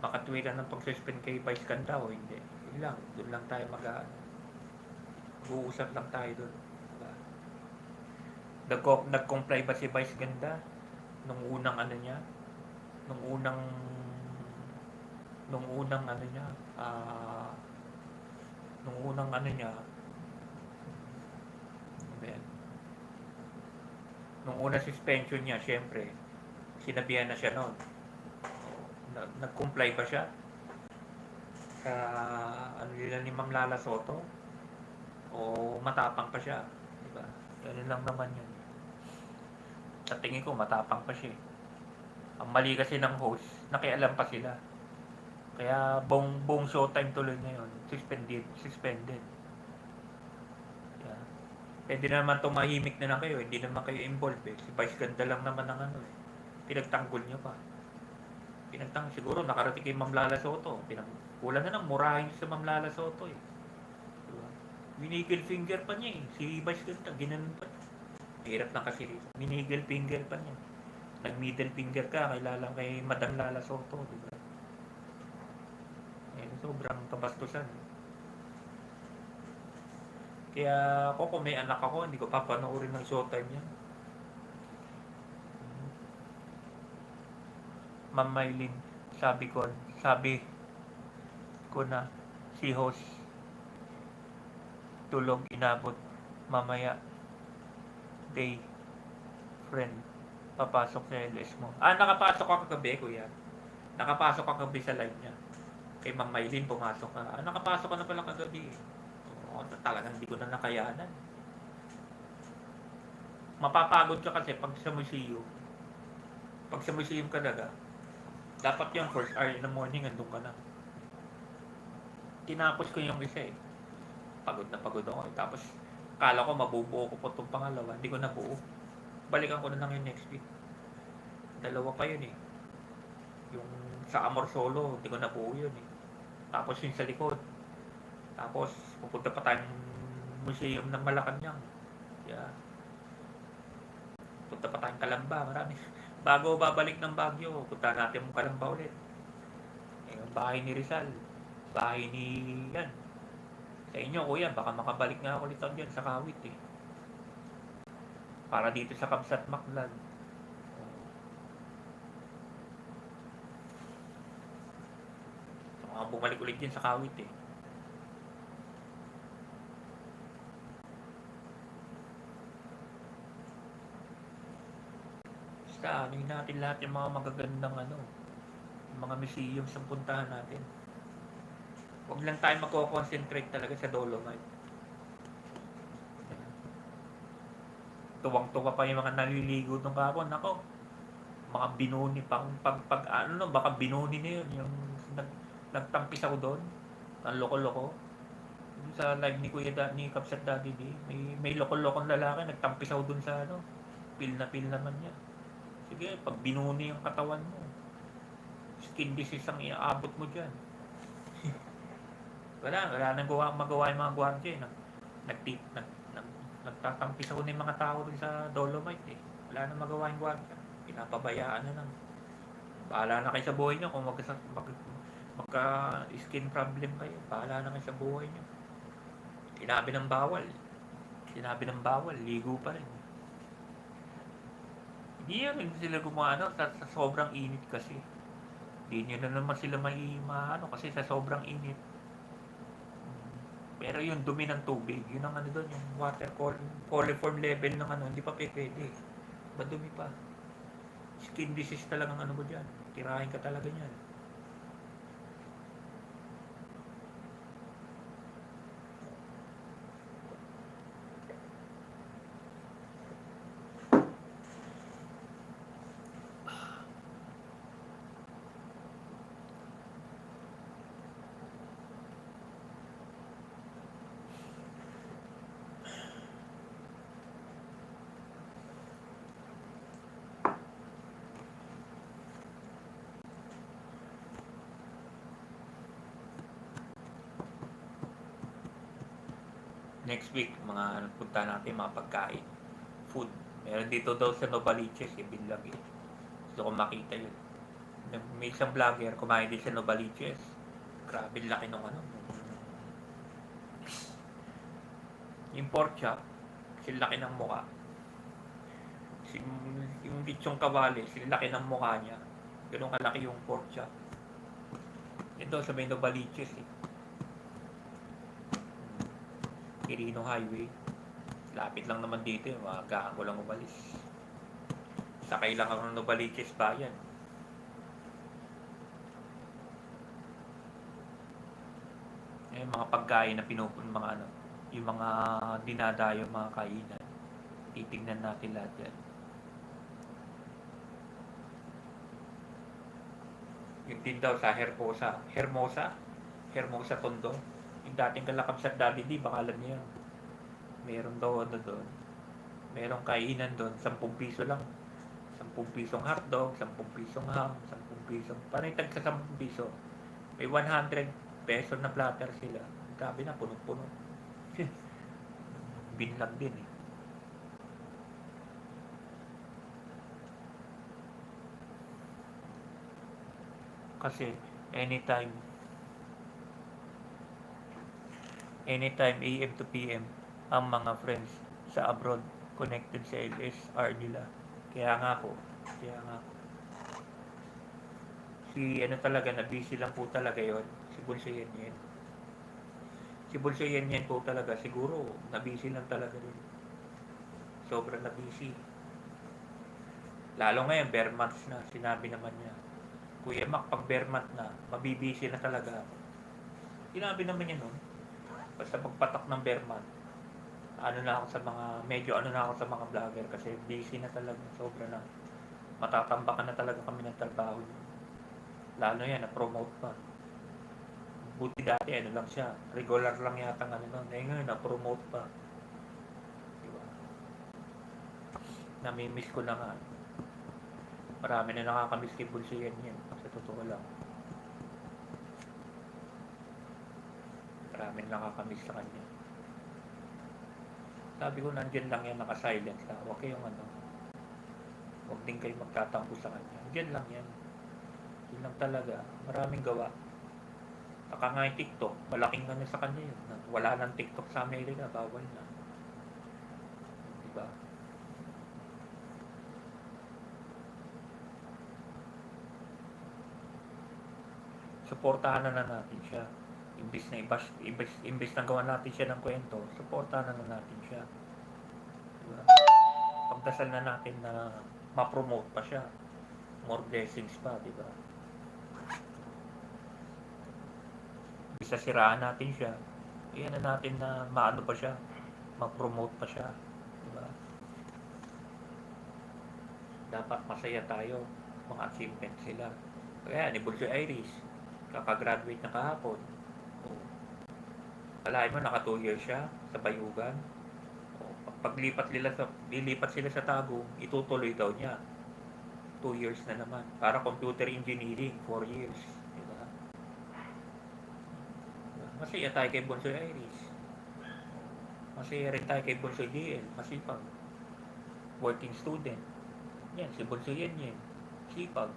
Makatwiran ang pag-suspend kay Vice Ganda o hindi? Yun lang. Doon lang tayo mag-uusap lang tayo doon. Diba? Nag-comply ba si Vice Ganda nung unang ano niya? Nung unang ano niya, nung unang ano niya, ano ba yan? Nung unang suspension niya, syempre, sinabihan na siya noon. Nag-comply ba siya sa ano nila ni Ma'am Lala Soto? O matapang pa siya? Diba? Ganun lang naman yun. Sa tingin ko, matapang pa siya. Ang mali kasi ng host, nakialam pa sila. Kaya buong showtime tuloy ngayon, suspended. Yeah. Pwede naman tumahimik na lang kayo, hindi naman kayo involved eh. Si Vice Ganda lang naman ang ano eh. Pinagtanggol niyo pa. Siguro nakarating kay Ma'am Lala Soto. Kulang na ng murahin sa Ma'am Lala Soto eh. Diba? Minigil finger pa niya eh. Si Vice Ganda, ginanon pa. Hirap na kasi rito. Minigil finger pa niya. Nag-middle finger ka, kay Madam Lala Soto. Diba? Eh, sobrang kabastusan. Kaya ako kung may anak ako, hindi ko papanoorin ng showtime yan. Ma'am Mylene, sabi ko na si host tulog inabot mamaya day friend papasok sa LS mo. Nakapasok ka kagabi, kuya. Nakapasok ka kagabi sa live niya. Kay Ma'am Mylene, pumasok ka. Nakapasok ka na pala kagabi. Talagang hindi ko na nakayanan. Mapapagod ka kasi pag sa museum. Pag sa museum ka talaga, dapat yung first hour in the morning, andun ka na. Tinapos ko yung isa eh. Pagod na pagod ako. Tapos, kala ko mabubuo ko po itong pangalawa. Hindi ko nabuo. Balikan ko na lang yung next week. Dalawa pa yun eh. Yung sa Amor Solo, hindi ko nabuo yun eh. Tapos yung sa likod. Tapos, pupunta pa tayong museum ng Malacanang. Yeah. Punta pa tayong Calamba. Marami. Bago babalik ng Baguio, punta natin yung Calamba ulit. Yung bahay ni Rizal. Bahay ni yan. Sa inyo, kuya, baka makabalik nga ako ulit dyan sa Kawit eh. Para dito sa Kabsat Maclan. So, bumalik ulit din sa Kawit eh. Basta, ano natin lahat yung mga magagandang mga museum sa puntahan natin. Huwag lang tayo magko-concentrate talaga sa Dolomite. Tuwang-tuwa pa yung mga naliligo nung kapon. Ako, mga binuni pang baka binuni na yun. Yung nagtampis ako doon. Ang loko-loko. Sa live ni Kuya ni Kapsat Daddy D, may loko-lokong lalaki. Nagtampis ako doon sa pil naman niya. Sige, pag binuni yung katawan mo, skin disease ang iaabot mo dyan. wala nang magawa yung mga guardia. Nagtatampis ako ng mga tao dun sa Dolomite eh. Wala nang magawa yung guardia. Pinapabayaan na lang. Bahala na kayo sa buhay nyo kung magka-skin problem kayo. Bahala na kayo sa buhay nyo. Sinabi ng bawal, ligo pa rin. Hindi yan sila gumano sa sobrang init kasi. Hindi nyo na naman sila kasi sa sobrang init. Pero yung dumi ng tubig, yun ang doon, yung water coliform level ng hindi pa pwede. Madumi pa. Skin disease talagang mo dyan. Tirahin ka talaga niyan. Next week, mga punta natin, mga pagkain. Food. Meron dito daw sa Novaliches, Binlag eh. Gusto ko makita yun. May isang vlogger, kumain din sa Novaliches. Grabe laki nung ano. Yung pork chop, laki ng mukha. Yung lechong kawali, laki ng mukha niya. Ganun kalaki yung pork chop. Ito sa may Novaliches eh. Quirino Highway. Lapit lang naman dito eh. Maagaan ko lang umalis. Sakay lang ako ng Novaliches bayan. Eh, mga pagkain na mga ano, yung mga dinadayo, mga kainan. Titignan natin lahat yan. Yung din daw sa Hermosa Tondo. Yung dating kalakab sa Daddy D, baka alam niyo. Meron daw ano doon. Merong kainan doon, 10 piso lang. 10 pisong hotdog, 10 pisong ham, 10 pisong, parang tag sa 10 piso. May 100 peso na platter sila. Grabe na, puno-puno. Binlag din eh. Kasi anytime AM to PM ang mga friends sa abroad connected sa LSR nila. Kaya nga po. Si ano talaga, na busy lang po talaga yon. Si Bulso Yenyen. Si Bulso Yenyen po talaga, siguro, na busy lang talaga rin. Sobrang na busy. Lalo ngayon, bare months na, sinabi naman niya. Kuya Mac, pag bare month na, mabibisi na talaga ako. Sinabi naman niya nun. Basta pagpatak ng bare month, medyo ano na ako sa mga vlogger kasi busy na talaga, sobra na. Matatambakan na talaga kami ng trabaho niya. Lalo yan, na-promote pa. Buti dati, ano lang siya, regular lang yata ano nun. Ngayon, na-promote pa. Diba? Namimiss ko na nga. Marami na nakakamiss kay Bulso yan. Sa totoo lang. Marami na nakakamiss sa kanya. Sabi ko, nandyan lang yan, naka-silent lang. Huwag kayong huwag din kayo magtatampo sa kanya. Nandyan lang yan. Yun lang talaga. Maraming gawa. Saka nga yung TikTok, malaking ano sa kanya yun. Wala nang TikTok sa Amerika, bawal na. Diba? Suportahan na natin siya. Imbis na gawa natin siya ng kwento, suportahan na natin siya. Diba? Pagdasal na natin na ma-promote pa siya. More blessings pa, diba? Bisa siraan natin siya, iyan na natin na maano pa siya, ma-promote pa siya, diba? Dapat masaya tayo, mga achievement sila. Kaya ni Bulso Iris, kakagraduate na kahapon. Kalahin mo, naka 2 years siya sa Bayugan. Lilipat sila sa Tagum, itutuloy daw niya. 2 years na naman. Para computer engineering, 4 years. Diba? Masaya tayo kay Bulso Iris. Masaya rin tayo kay Bulso DL. Masipag. Working student. Yan, si Bulso yan. Sipag.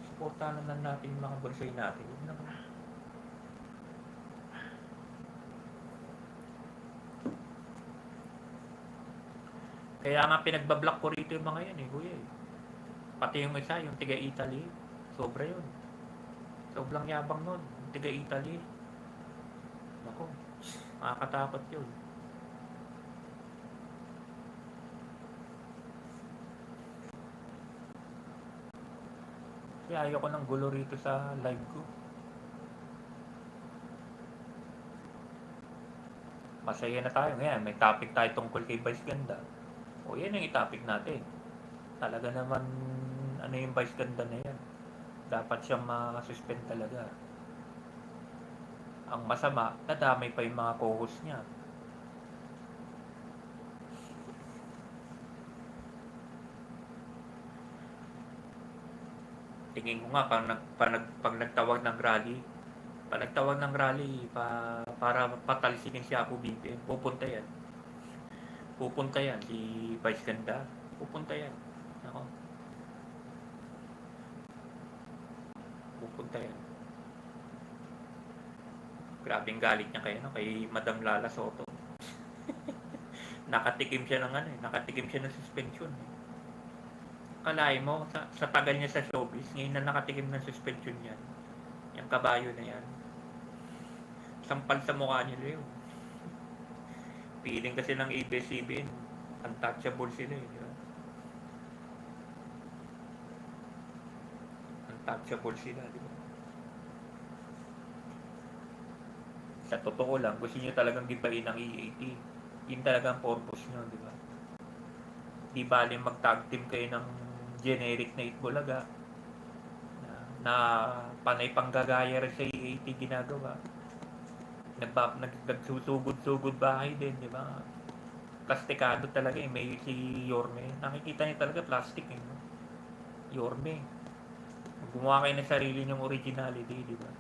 Supportahan na natin yung mga Bulsoy natin. Kaya nga pinagbablock ko rito yung mga yan kuya eh. Pati yung isa, yung tiga Italy, sobra yun. Sobrang yabang nun, tiga Italy. Ako, makakatakot yun. Kaya ayoko ng gulo rito sa live ko. Masaya na tayo ngayon, may topic tayo tungkol kay Vice Ganda. O yan ang i-topic natin. Talaga naman, ano yung Vice Ganda na yan. Dapat siyang ma-suspend talaga. Ang masama, nadamay pa yung mga co-host niya. Tingin ko nga, pag nagtawag ng rally, Pag nagtawag ng rally para patalsikin si Ako BBM, pupunta yan. Pupunta yan. Si Vice Ganda, pupunta yan. Ako, pupunta yan. Grabing galit niya kay Madam Lala Soto. Nakatikim siya ng nakatikim siya ng suspension. Kalahin mo, sa tagal niya sa showbiz, ngayon na nakatikim ng suspension yan. Yung kabayo na yan. Sampal sa mukha nila yun. Feeling kasi ng ABS-CBN, untouchable sila eh. Di ba? Untouchable sila, di ba? Sa totoo lang, gusto niyo talagang gibain ng EAT. Yun talagang purpose nyo, di ba? Di bali mag-tag team kayo ng generic na Itbulaga na panay panggagaya rin sa EAT ginagawa. Nagsusugod-sugod bahay din, di ba? Plastikado talaga eh. May si Yorme. Nakikita niya talaga plastic eh. No? Yorme. Gumawa kayo ng sarili niyong originality, di ba?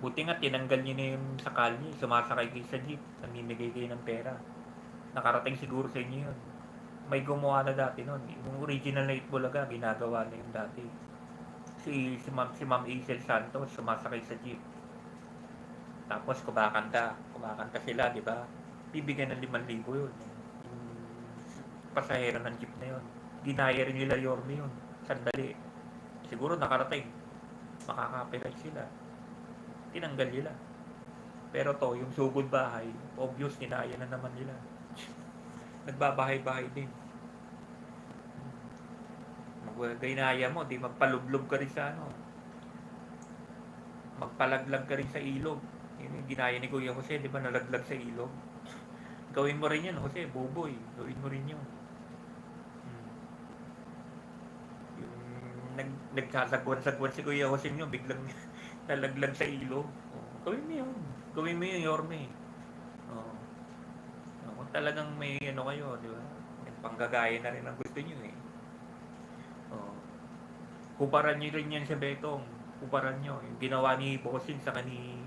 Buti nga tinanggal niyo na yung sa kalye. Sumasakay kayo sa jeep. Namimigay kayo ng pera. Nakarating siguro sa inyo yun. May gumawa na dati nun. Yung original na Itbulaga, ginagawa na yung dati. Si Ma'am Isel Santos, sumasakay sa jeep. Tapos kumakanta sila, di ba? Bibigyan ng 5,000 yun. Yung pasahero ng jeep na yun. Ginaya rin nila Yorme yun. Sandali. Siguro nakarating. Makaka-copyright sila. Tinanggal nila. Pero to, yung sugod bahay, obvious, ninaya na naman nila. Nagbabahay-bahay din. Ginaya mo, di magpalublob ka rin sa magpalaglag ka rin sa ilog. Yun yung ginaya ni Kuya Jose, di ba nalaglag sa ilog? Gawin mo rin yan, Jose, buboy. Gawin mo rin yun. Yung nagsasagwan-sagwan si Kuya Jose nyo, biglang nalaglag sa ilog. Gawin mo yun. Gawin mo yun, Yorme. Kung talagang may kayo, di ba? Panggagaya na rin ang gusto nyo eh. Kuparan nyo rin yan sa Betong. Kuparan nyo. Yung ginawa ni Bossing sa ni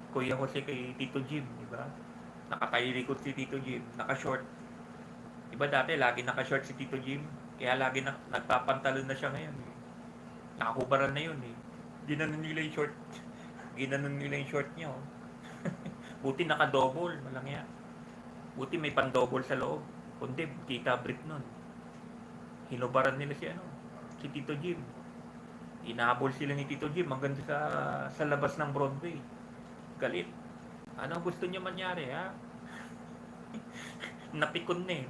Kuya Jose kay Tito Jim, di ba? Nakatalikod si Tito Jim, naka-short. Di ba dati lagi naka-short si Tito Jim? Kaya lagi nagpapantalon na siya ngayon. Eh. Nakakubaran na yun eh. Ginanon nila yung short. Ginanon nila yung short niya. Oh. Buti naka-double, malangya. Buti may pan-double sa loob. Kundi, kita brief nun. Hinubaran nila si Tito Jim. Inahabol sila ni Tito Jim hanggang sa labas ng Broadway. Galit. Ano gusto niya mangyari, ha? napikon na eh.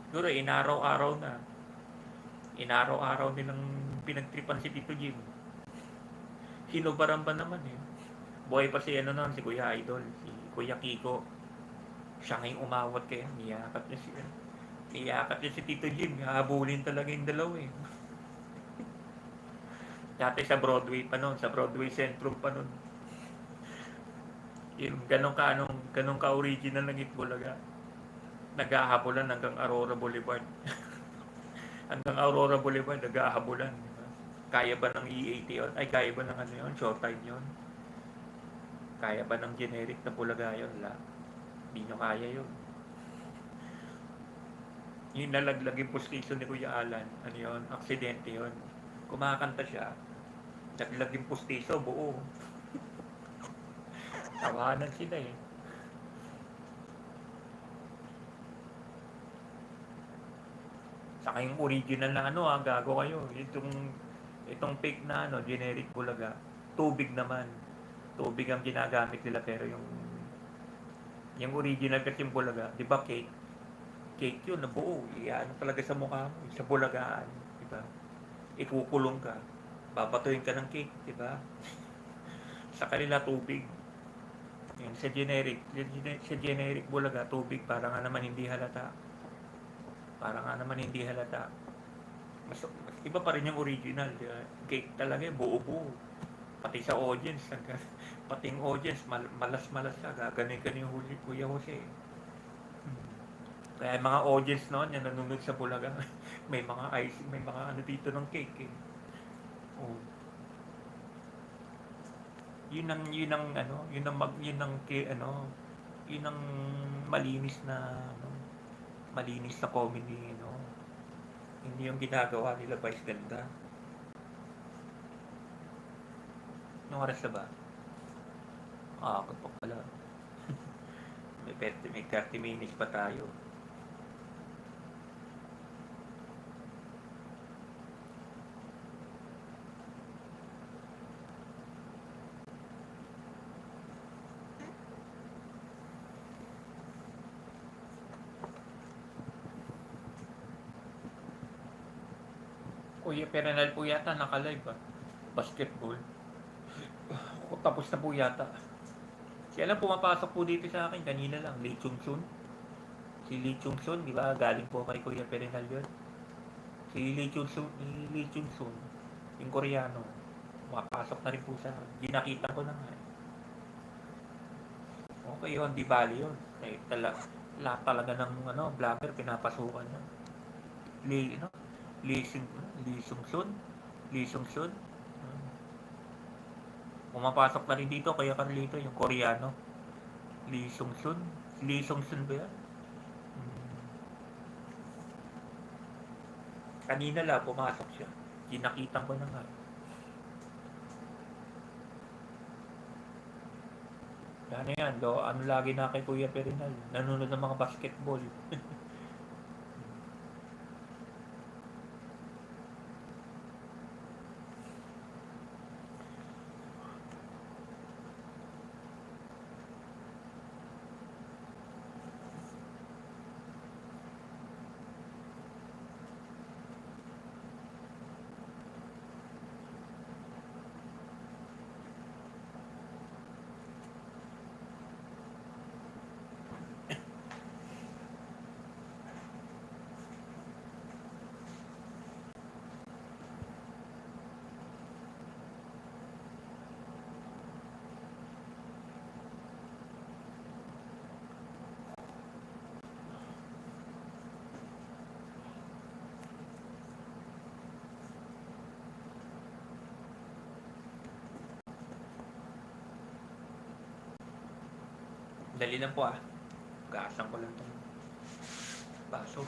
Siguro, inaraw-araw na. Inaraw-araw nilang pinagtripan si Tito Jim. Hinubaran pa naman eh. Buhay pa si si Kuya Idol, si Kuya Kiko. Siya ngayong umawat kaya, niyakap niya si Tito Jim, hahabulin talaga yung dalawa eh. Dati sa Broadway pa noon, sa Broadway Centrum pa noon. Yung ganun ka original ng Itbulaga. Naghahabulan hanggang Aurora Boulevard. Hanggang Aurora Boulevard, naghahabulan. Diba? Kaya ba ng EAT yun? Ay, kaya ba ng yun? Showtime yun? Kaya ba ng generic na Bulaga yun? La. Hindi nyo kaya yun. Yung nalaglag yung pustiso ni Kuya Alan, yun? Aksidente yun. Kumakanta siya, naglag yung pustiso, buo. Tawanan sila eh. Saka yung original na gago kayo. Itong fake na generic Bulaga. Tubig naman. Tubig ang ginagamit nila pero yung original kasi yung Bulaga, di ba cake? Cake yun, na buo. Talaga sa mukha mo, sa Bulagaan, di ba? Ikukulong ka. Babatuhin ka ng cake, di ba? Sa kanila tubig. Yan, sa generic Bulaga, tubig para nga naman hindi halata. Mas iba pa rin yung original, di ba? Cake talaga, buo-buo. Pati sa audience, pati yung audience, malas-malas ka, gaganin ka ni Kuya Jose. Kaya mga audience noon, yan nanonood sa Bulaga, may mga icing, may mga dito ng cake eh. Oh. yun ang yun ang malinis na malinis na comedy, hindi yung ginagawa nila Vice Ganda. Anong oras na ba? Ako pa pala. May 30 minutes pa tayo. Kuya Perenal po yata naka-live basketball. Tapos na po yata. Siya lang pumapasok po dito sa akin kanina lang, Lee Chung Sun. Si Lee Chung Sun, di ba? Galing po kay Kuya Perenal yun. Si Lee Chung Sun, yung Koreano. Pumapasok na rin po sa akin. Ginakita ko na nga. Okay yun, di bali yun. Lahat talaga ng vlogger pinapasukan yun. Lee, Lee Sung Sun. Lee Sung Sun. Pumapasok na rin dito kaya Carlito, yung Koreano. Lee Sung Sun. Lee Sung Sun ba yan? Kanina lang pumasok siya. Kinakitan ko na nga. Ano yan, ano lagi na kay Kuya Perinal. Nanonood ng mga basketball. Dali lang po Gasan ko lang itong baso.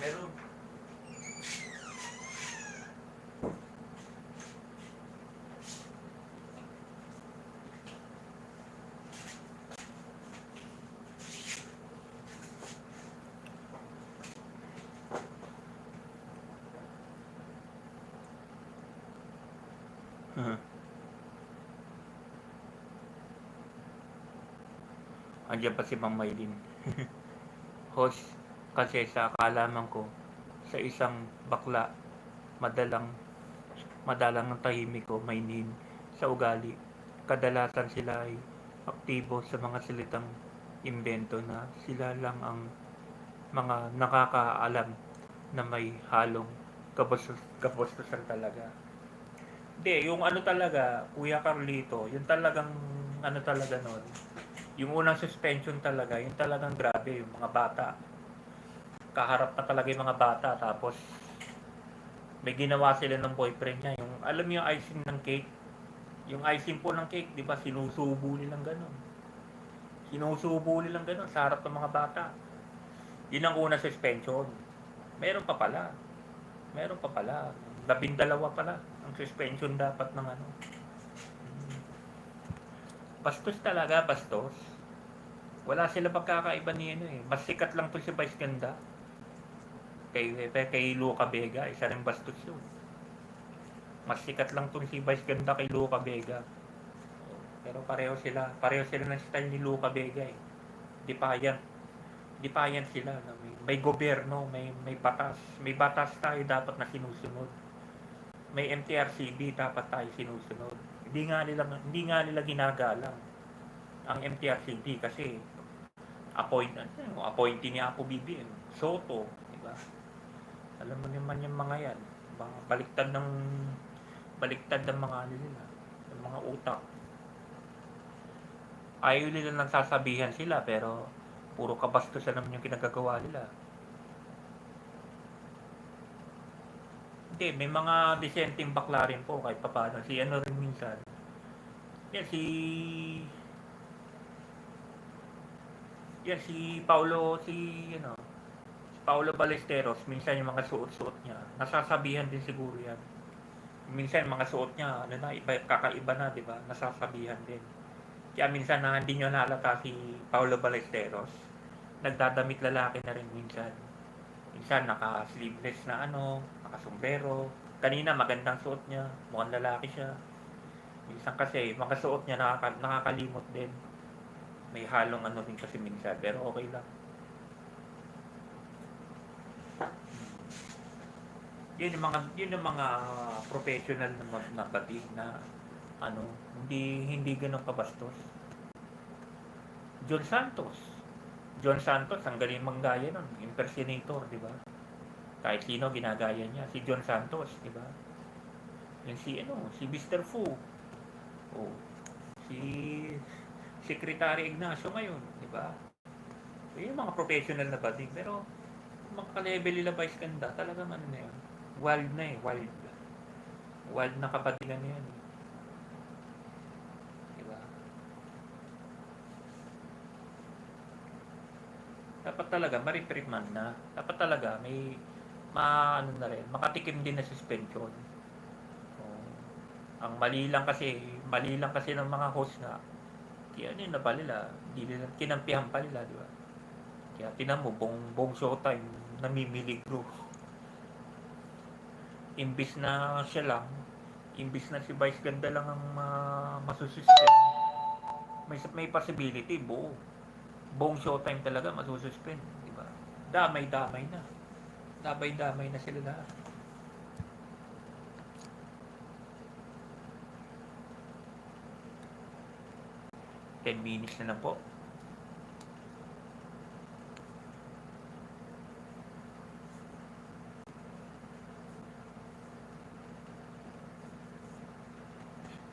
Meron. Andiyan pa si Ma'am Maylin. Host, kasi sa kaalaman ko, sa isang bakla, madalang ng tahimik o mainin sa ugali. Kadalasan sila ay aktibo sa mga salitang imbento na sila lang ang mga nakakaalam na may halong kabastusan talaga. Hindi, yung ano talaga, Kuya Carlito, yung talagang ano talaga nun, yung unang suspension talaga, yung talagang grabe, yung mga bata. Kaharap na talaga yung mga bata, tapos may ginawa sila ng boyfriend niya. Yung, alam mo yung icing ng cake? Yung icing po ng cake, di ba, sinusubo nilang gano'n. Sinusubo nilang gano'n sa harap ng mga bata. Yun ang unang suspension. Meron pa pala. Meron pa pala. 12 pala ang suspension dapat ng ano. Bastos talaga, bastos. Wala sila pagkakaiba ni ano eh. Mas sikat lang to si Vice Ganda. Kay Luca Vega, isa rin bastos yun. Mas sikat lang to si Vice Ganda kay Luca Vega. Pero pareho sila ng style ni Luca Vega eh. Defiant sila. No? May gobyerno, may batas. May batas tayo dapat na sinusunod. May MTRCB dapat tayo sinusunod. Hindi nga nila ginagalang ang MTRCB kasi appointee ni Apo BBM, Soto, di ba? Alam mo naman yung mga yan, baliktad ng mga ano nila, ng mga utak. Ayaw nila nang sasabihan sila pero puro kabastusan naman yung kinagagawa nila. Hindi, may mga disenteng bakla rin po kahit papaano. Si ano rin minsan. Yan si Paulo Ballesteros, minsan yung mga suot-suot niya, nasasabihan din siguro yan. Minsan mga suot niya, ano na, kakaiba na, di ba? Nasasabihan din. Kaya minsan na hindi nyo nahalata si Paulo Ballesteros, nagdadamit lalaki na rin minsan. Minsan naka-sleeveless na ano, naka-sombrero. Kanina magandang suot niya, mukhang lalaki siya. Minsan kasi, mga suot niya nakakalimot din. May halong ano din kasi minsan, pero okay lang. Yun yung mga professional na batik na ano, hindi ganoon kabastos. John Santos ang galing manggaya nun, impersonator, di ba? Kahit sino ginagaya niya, si John Santos, di ba? Yung si Mr. Fu. Oh, si Secretary Ignacio ngayon, di ba? Yung mga professional na batik, pero mga ka-level nila Vice Ganda, talagang ano na yun, wild na eh, wild na kabatigan yan eh. Diba? Dapat talaga ma-reprimand na. Dapat talaga may ano na rin, makatikim din na suspension. Ang mali lang kasi ng mga host na kaya ano yun na pa nila, hindi nila kinampihan pa nila, di ba? Kaya tinan mo, buong showtime, namimiligro. Imbis na siya lang, imbis na si Vice Ganda lang ang masususpend, may possibility, buong showtime talaga masususpend, di ba? Damay-damay na sila lahat. Ten minutes na lang po.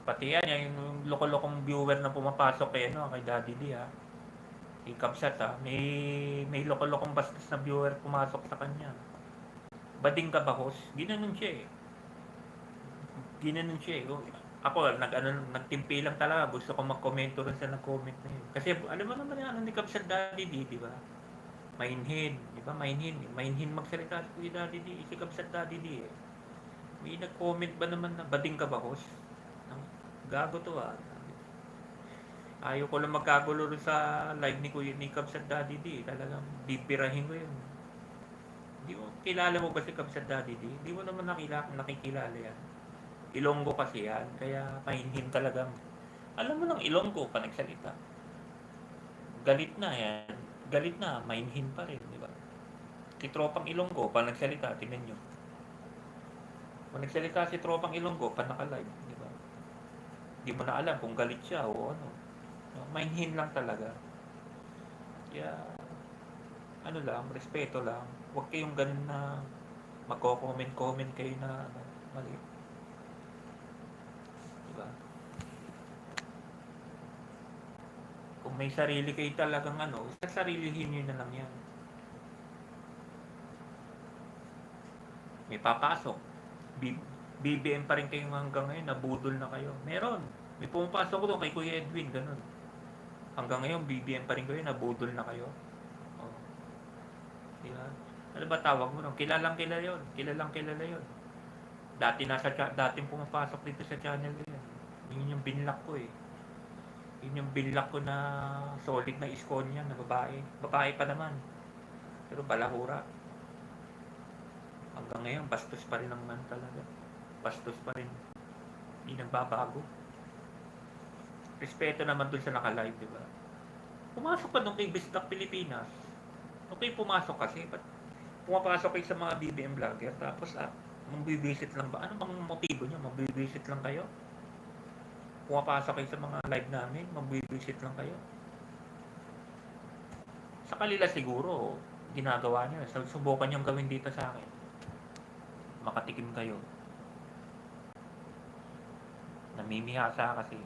Pati yan, yung loko-lokong viewer na pumapasok kay Daddy D ha. Kay Kabsat ha. May loko-lokong bastos na viewer pumasok sa kanya. Bading ka ba, host? Ginanon siya eh. Ako, nagtimpi lang talaga. Gusto ko mag-komento rin sa nag-comment na yun. Kasi alam mo naman yung ni Kabsat Daddy D, di ba? Mainhin, di ba? Mainhin magsalita si Kuya Daddy D, si Kabsat Daddy D eh. May nag-comment ba naman na bading ka ba, host? Gago to ah. Ayaw ko lang magkagulo rin sa live ni Kuya ni Kabsat Daddy D. Talagang bibirahin ko yun. Di mo, kilala mo ba si Kabsat Daddy D? Di mo naman nakikilala yan. Ilonggo kasi yan. Kaya mainhin talagang. Alam mo lang Ilonggo pa nagsalita. Galit na yan. Galit na, mainhin pa rin, di ba? Si Tropang Ilonggo pa nagsalita, tingnan nyo. Kung nagsalita si Tropang Ilonggo pa naka-live, di ba? Di mo na alam kung galit siya o ano. Mainhin lang talaga. Kaya, ano lang, respeto lang. Huwag kayong ganun na magko-comment kayo na ano, mali. Diba? Kung may sarili kayo talagang ano, sarilihin nyo na lang yan. May papasok. BBM pa rin kayo hanggang ngayon, nabudol na kayo. Meron. May pumapasok ko doon kay Kuya Edwin, ganun. Hanggang ngayon, BBM pa rin kayo, nabudol na kayo. Oh. Diba? Ano ba tawag mo nun? Kilalang kilala yun. Kilalang kilala yun. Dating pumapasok dito sa channel ko yun. Yun yung binlock ko eh. Yun yung binlock ko na solid na iskon yan na babae. Babae pa naman. Pero balahura. Hanggang ngayon, bastos pa rin naman talaga. Bastos pa rin. Hindi nagbabago. Respeto naman dun sa naka-live, di ba? Pumasok ka nung kay Bisdak Pilipinas. Nung kayo pumasok kasi, ba't pumapasok kayo sa mga BBM vlogger, tapos magbibisit lang ba? Ano bang motibo nyo? Magbibisit lang kayo? Pumapasok kayo sa mga live namin, magbibisit lang kayo? Sa kanila siguro, ginagawa nyo. Subukan nyo gawin dito sa akin. Makatikim kayo. Namimihasa kasi.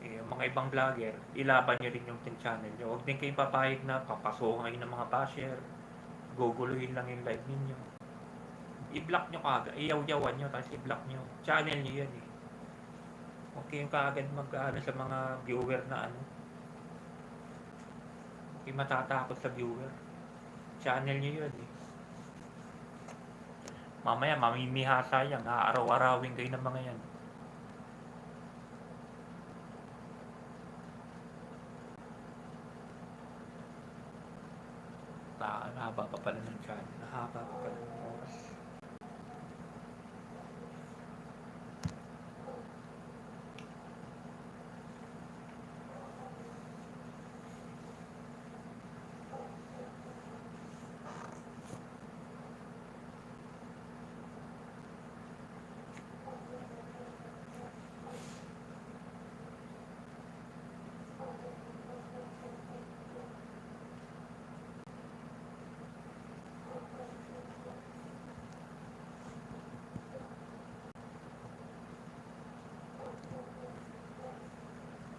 Yung mga ibang vlogger, ilaban nyo rin yung channel nyo. Huwag din kayo papayag na papasokan kayo ng mga basher. Guguluhin lang yung live ninyo. I-block nyo kagad. Iyaw-yawan nyo, tapos i-block nyo. Channel nyo yan eh. Huwag kayong kagad mag-ano sa mga viewer na ano. Huwag kayong matatakot sa viewer. Channel nyo yun eh. Mamaya, mamimihasa yan. Aaraw-arawin kayo ng mga yan. Nahaba pa pala ng channel. Nahaba pa pala ng oras.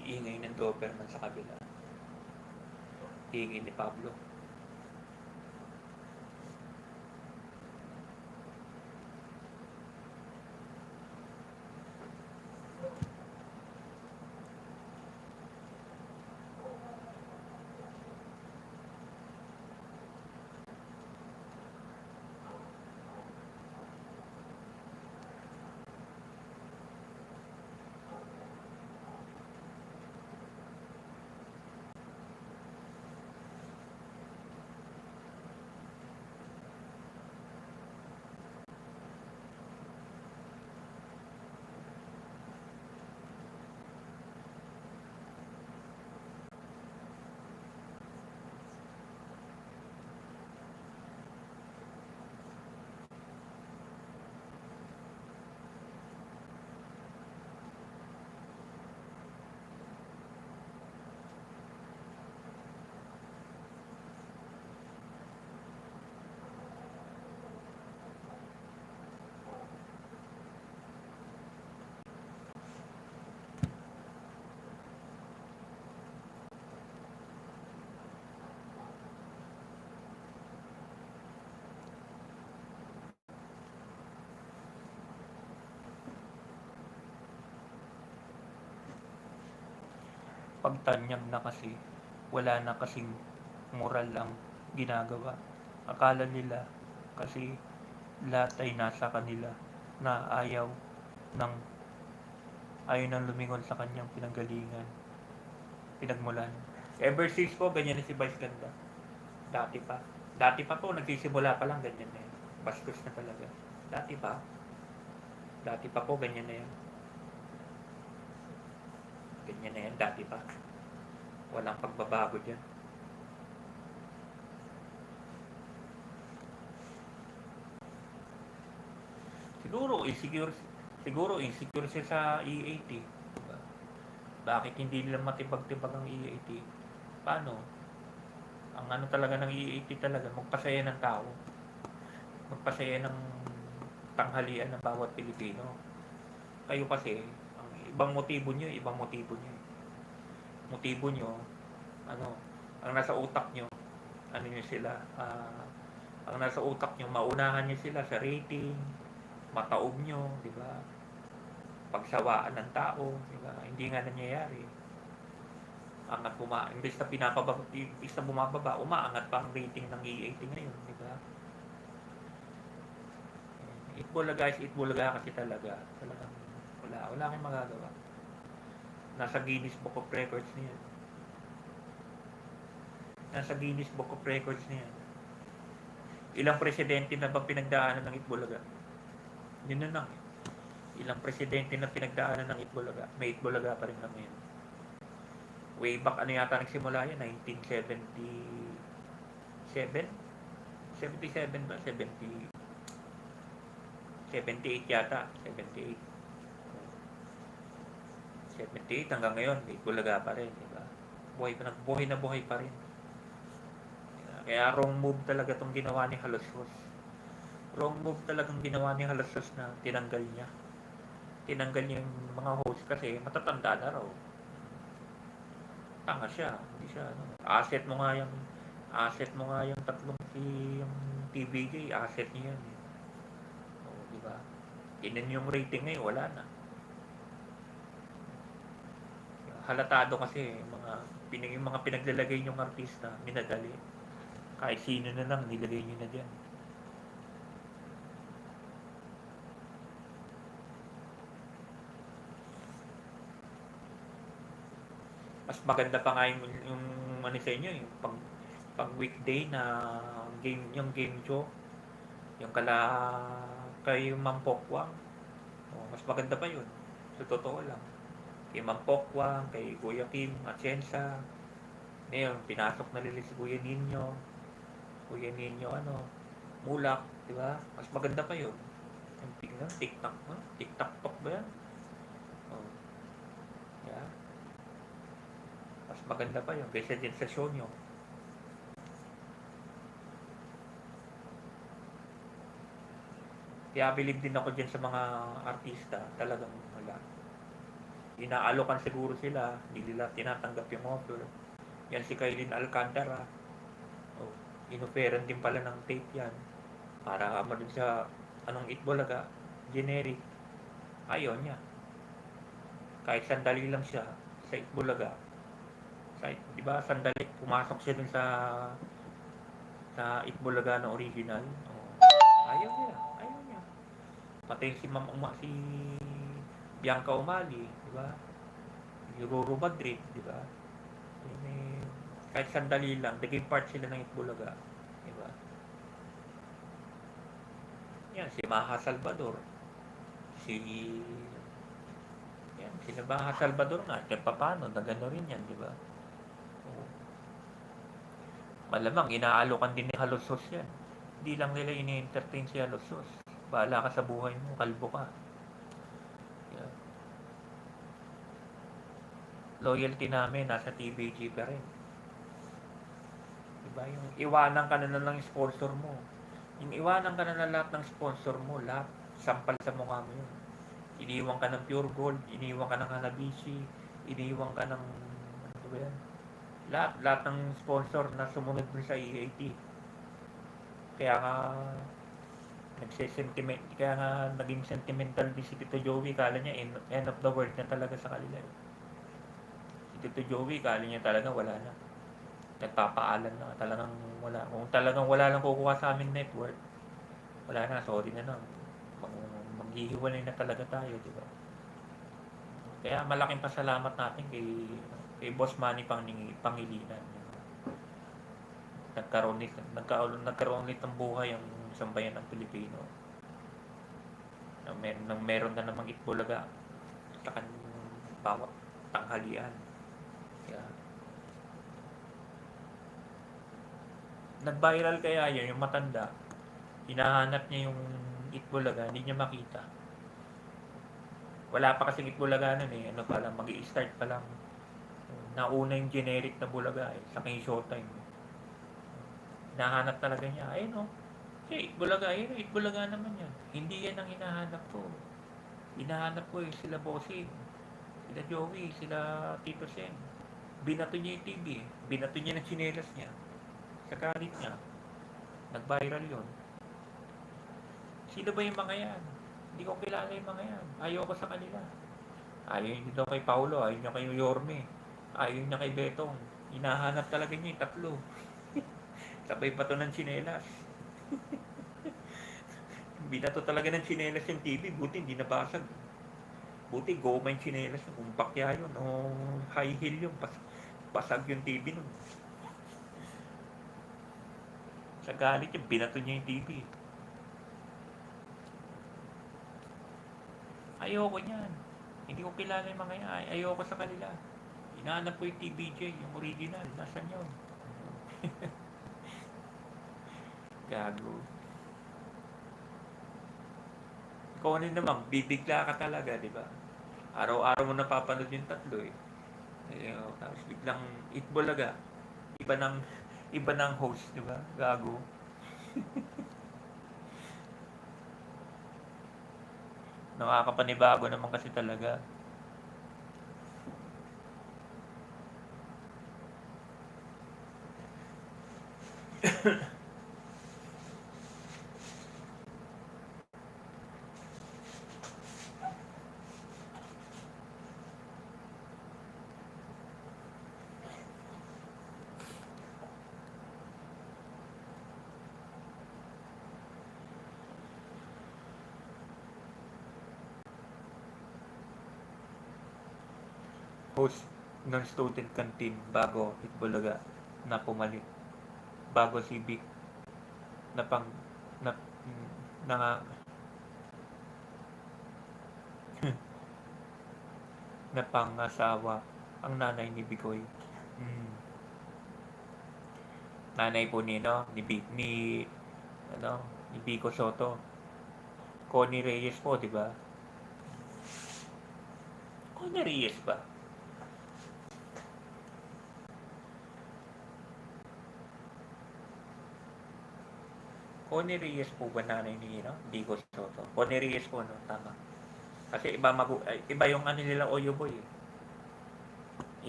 Iingay ng Doberman sa kabila. Iingay ni Pablo. napagtanyag na kasi wala na kasing moral ang ginagawa. Akala nila kasi lahat ay nasa kanila na ng ayaw nang lumingon sa kanyang pinanggalingan, pinagmulan. Ever since po, ganyan na si Vice Ganda. Dati pa. Dati pa po, nagsisimula pa lang, ganyan na yan. Bastos na talaga. Dati pa. Dati pa po, ganyan na yan. Ganyan na yan, dati pa. Walang pagbabago dyan. Siguro insecure siya sa E80. Diba? Bakit hindi nila matibag-tibag ang E80? Paano? Ang ano talaga ng E80 talaga, magpasaya ng tao. Magpasaya ng tanghalian ng bawat Pilipino. Kayo kasi, ang ibang motibo nyo. Motibo nyo, ang nasa utak nyo, ang nasa utak nyo, maunahan nyo sila sa rating, mataob nyo, di ba? Pagsawaan ng tao, di ba? Hindi nga nangyayari. Imbes na bumababa, umaangat pa ang rating ng E80 ngayon, di ba? Itbulaga kasi talaga. Talagang wala kang magagawa. Nasa Guinness Book of Records niya. Ilang presidente na ba pinagdaanan ng Itbulaga? Yun na lang. Ilang presidente na pinagdaanan ng Itbulaga? May Itbulaga pa rin naman yun. Way back, yata nagsimula yan? 1977? 77 ba? 78 yata. 78 hanggang ngayon, may Itbulaga pa rin. Diba? Buhay na buhay pa rin. Kaya wrong move talaga itong ginawa ni Halosos. Wrong move talagang ginawa ni Halosos na tinanggal niya yung mga host kasi matatanda na raw. Tanga siya, hindi siya asset mo nga yung tatlong yung TVJ, asset niya yan. Di ba? Inan yung rating ngayon, wala na. Halatado kasi yung mga pinaglalagay yung artista, minadali. Kahit sino na lang, nilagay nyo na dyan. Mas maganda pa nga yung sa inyo, yung pag weekday na yung game show, yung kay Ma'am Pokwang. Mas maganda pa yun. Sa totoo lang. Kay Ma'am Pokwang, kay Kuya Kim, Atienza. Ngayon, pinasok na nila si Kuya Nino, Mulak, di ba? Mas maganda pa yun. Yung TikTok ba yan? Yeah. Mas maganda pa yun kaysa din sa show nyo. Kaya believe din ako dyan sa mga artista. Talagang wala. Inaalokan siguro sila. Hindi nila tinatanggap yung offer. Yan si Kailin Alcantara. Inoferan din pala ng tape yan. Para dun sa Itbulaga. Generic. Ayaw niya. Kahit sandali lang siya sa Itbulaga. Di ba sandali pumasok siya dun sa Itbulaga na original. Ayaw niya. Pati si Bianca Umali, di ba? Roro Madrid, di ba? Kahit sandali lang, naging part sila ng Itbulaga, di ba? Yan, si Maha Salvador. Sila Maha Salvador nga, paano, nagano rin yan, di ba? Malamang, inaalokan din ni Halosos yan. Hindi lang nila ini-entertain si Halosos. Bahala ka sa buhay mo, kalbo ka. Yeah. Loyalty namin, nasa TVG pa rin. Diba? Yung iwanan ka na ng sponsor mo. Yung iwanan ka na lahat ng sponsor mo, lahat, sampal sa mukha mo yun. Iniwan ka ng Pure Gold, iniwan ka ng Hanabishi, iniwan ka ng, ano ba yan? Lahat ng sponsor na sumunod mo sa E80. Kaya nga naging sentimental din si Tito Joey. Kala niya end of the world na talaga sa kanila. Tito Joey, kala niya talaga wala na. Nagpapaalam na, talagang wala. Kung talagang wala lang kukuha sa aming network, wala na, sorry na lang. Maghihiwalay na talaga tayo, di ba? Kaya malaking pasalamat natin kay Boss Manny Pangilinan. Nagkaroon ulit ng buhay ang isang bayan ng Pilipino. Meron na namang Itbulaga sa kanyang bawat tanghalian. Kaya, nag-viral kaya yun, yung matanda. Hinahanap niya yung Itbulaga, hindi niya makita. Wala pa kasing Itbulaga nun eh. Ano pa lang, mag-i-start pa lang. Nauna yung generic na Bulaga eh, sa kay Showtime. Hinahanap talaga niya. Ayun o. Itbulaga, ayun, Itbulaga naman yan. Hindi yan ang hinahanap ko. Hinahanap ko eh, sila Bossing, sila Joey, sila Tito Sen. Binato niya yung TV eh. Binato niya ng tsinelas niya. Sa galit niya. Nag-viral yun. Sino ba yung mga yan? Hindi ko kilala yung mga yan. Ayaw ko sa kanila. Ayaw niyo daw kay Paulo, ayaw niya kay Yorme, ayaw niya kay Betong. Hinahanap talaga niya yung tatlo. Sabay pa to ng tsinelas. Binato talaga ng tsinelas yung TV, buti hindi nabasag. Buti goma yung tsinelas, kung bakya yun, o high heel yun, basag yung TV nun. Sa galit yung binato niya yung TV. Ayoko niyan. Hindi ko kilala yung mga yan. Ayoko sa kanila. Hinahanap ko yung TBJ, yung original. Nasaan yun? Gago. Ikaw naman, bibigla ka talaga, di ba? Araw-araw mo napapanood yung tatlo eh. Tapos biglang Itbulaga. Iba ng iba ng host, di ba? Gago. Nakakapanibago naman kasi talaga. Host ng student canteen bago Itbulaga na pumalit. Bago si Vic na pang na, na, na pangasawa ang nanay ni Bigoy. Hmm. Nanay po ni no, ni ano, ni Vico Soto. Connie Reyes po, di ba? Connie Reyes ba? Connie Reyes po ba nanay ni no? Vico Soto. Connie Reyes po no, tama. Kasi iba yung ano nila Oyo Boy eh.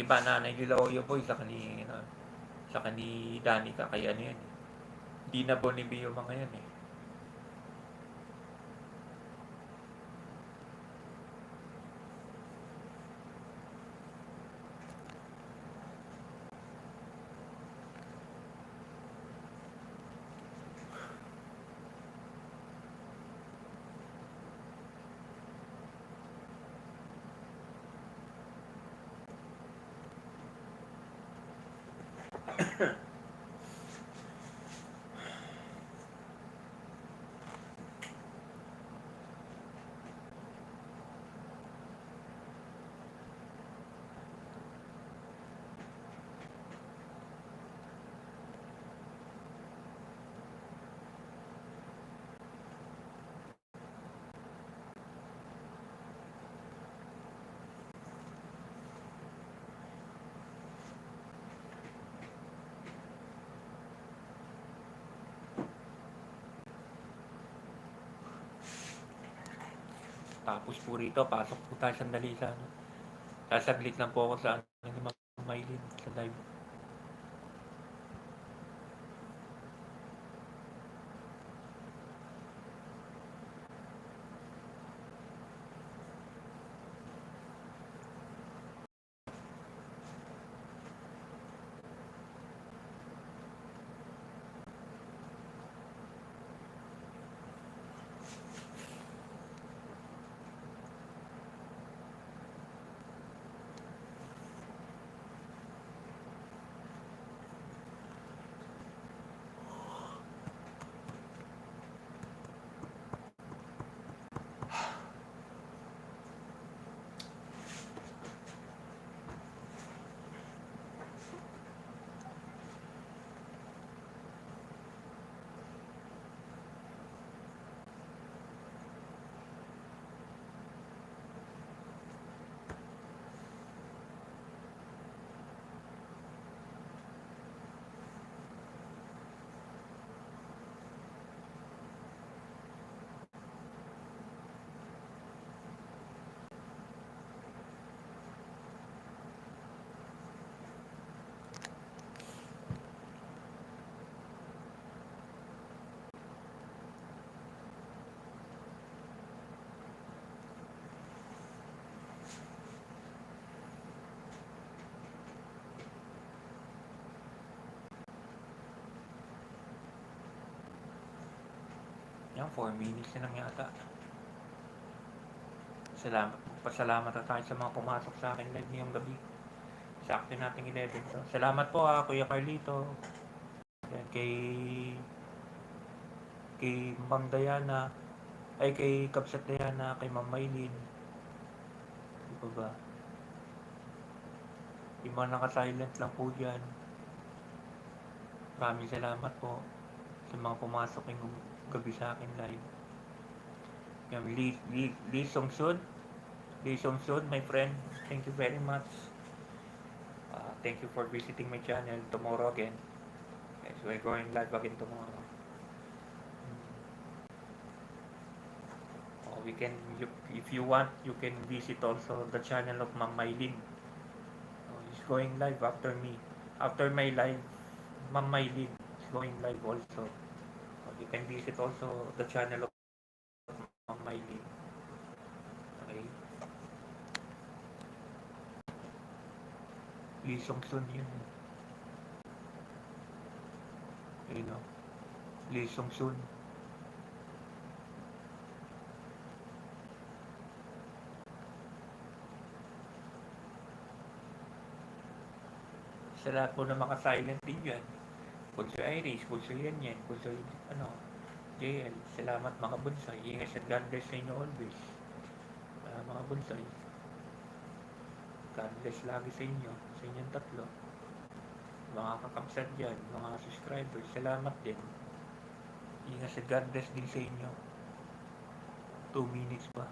Iba nanay nila Oyo Boy sa kani no, sa kani Danica kaya ano yan eh. Di na Bonibi yung mga yan eh. Tapos po rito, pasok po tayo sandali sa ano. Sasaglit lang po ako sa ano ni Ma'am Maylin sa live. 4 minutes na lang yata. Pasalamat na tayo sa mga pumasok sa akin live ngayong gabi. Sakto natin 11. So, salamat po Kuya Carlito. Yan, kay Ma'am Diana, ay kay Kapsat Diana, kay Ma'am Maylin. Di ba ba? Yung mga naka-silent lang po dyan. Maraming salamat po sa mga pumasok yung gabi sa akin live. Yan, Lee Song-sun, my friend, thank you very much. Thank you for visiting my channel tomorrow again. Okay, so we're going live again tomorrow. If you want, you can visit also the channel of Ma'am Maylin. He's going live after me. After my live, Ma'am Maylin is going live also. You can visit also the channel of Ma'am Maylin. Okay. Lee Song-sun yun. You know, Lee Song-sun. Sa lahat po na maka-silent din dyan. Bunso Iris, Bunso Yan, Bunso JL. Salamat mga Bunsoy. Ingat at God bless sa inyo always. Mga Bunsoy. God bless lagi sa inyo. Sa inyong tatlo. Mga kakapsat dyan, mga subscribers. Salamat din. Ingat at God bless din sa inyo. 2 minutes pa.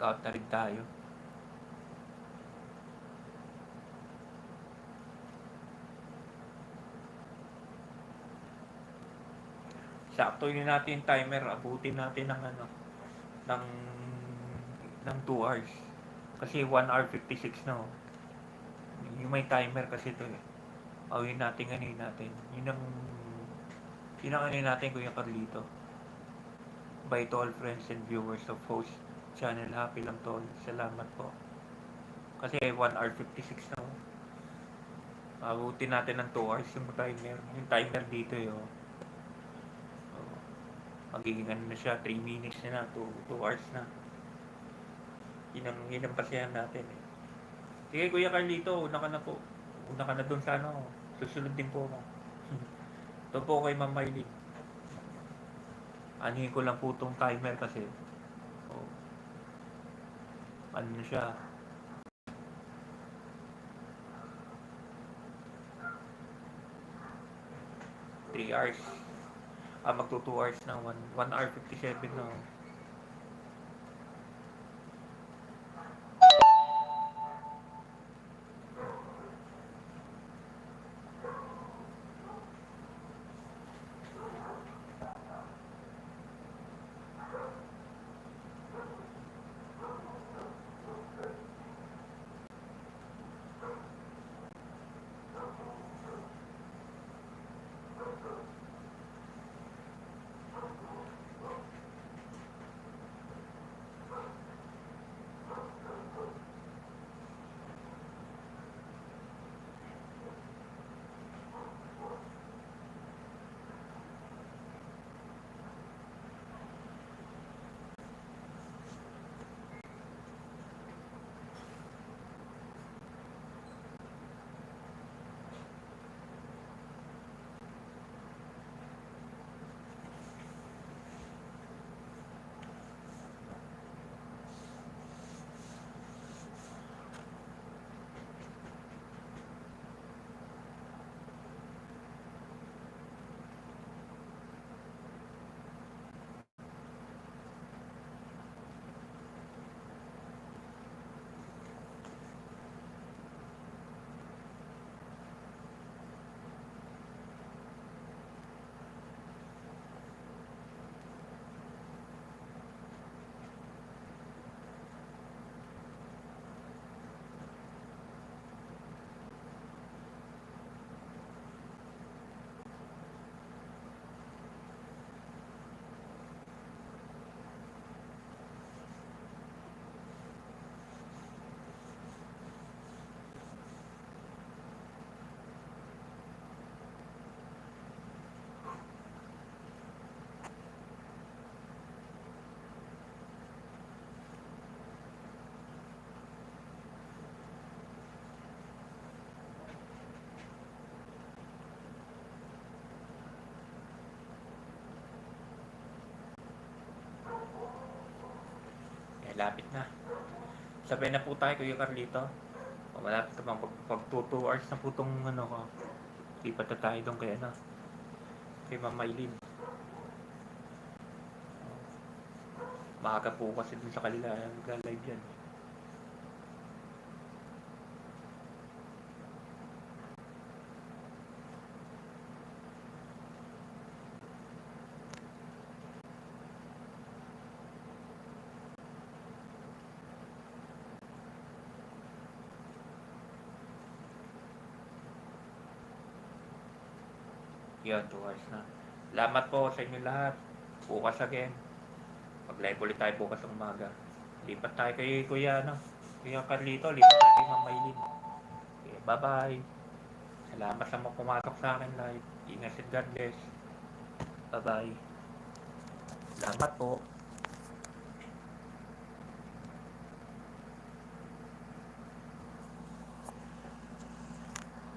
Mag-out na rin tayo. Sakto yun natin timer, abutin natin ng ng 2 hours. Kasi 1 hour 56 na. Yung may timer kasi ito eh. Awin natin natin. Yun ang natin Kuya Carlito. Bye to all friends and viewers of host channel Happy Lang Tol. Salamat po. Kasi 1 hour 56 na. Abutin natin ng 2 hours yung timer. Yung timer dito yun. Magiging na siya, 3 minutes na 2 hours na. Yun ang pasihan natin eh. Sige Kuya Carlito, una ka na po. Una ka na dun sa susunod din po ako. Ito po kay Ma'am Maylin. Anihin ko lang po itong timer kasi. Ano na siya. 3 hours. Magto 2 hours na. 1 hour 57 na. Lapit na. Sabay na po tayo, Kuya Carlito. Malapit na bang pag 2 hours na po itong ano ko. Lipat na tayo doon kay ano. Kay Ma'am Maylin. Maaga po kasi dun sa kanila nagla-live yan. Yan, 2 hours na. Salamat po sa inyo lahat. Bukas again. Mag-live ulit tayo bukas ng umaga. Lipat tayo kay Kuya, ano, Kuya Carlito. Lipat tayo kay Ma'am Maylin. Okay, bye-bye. Salamat sa mga pumasok sa akin live. Ingat and God bless. Bye-bye. Salamat po.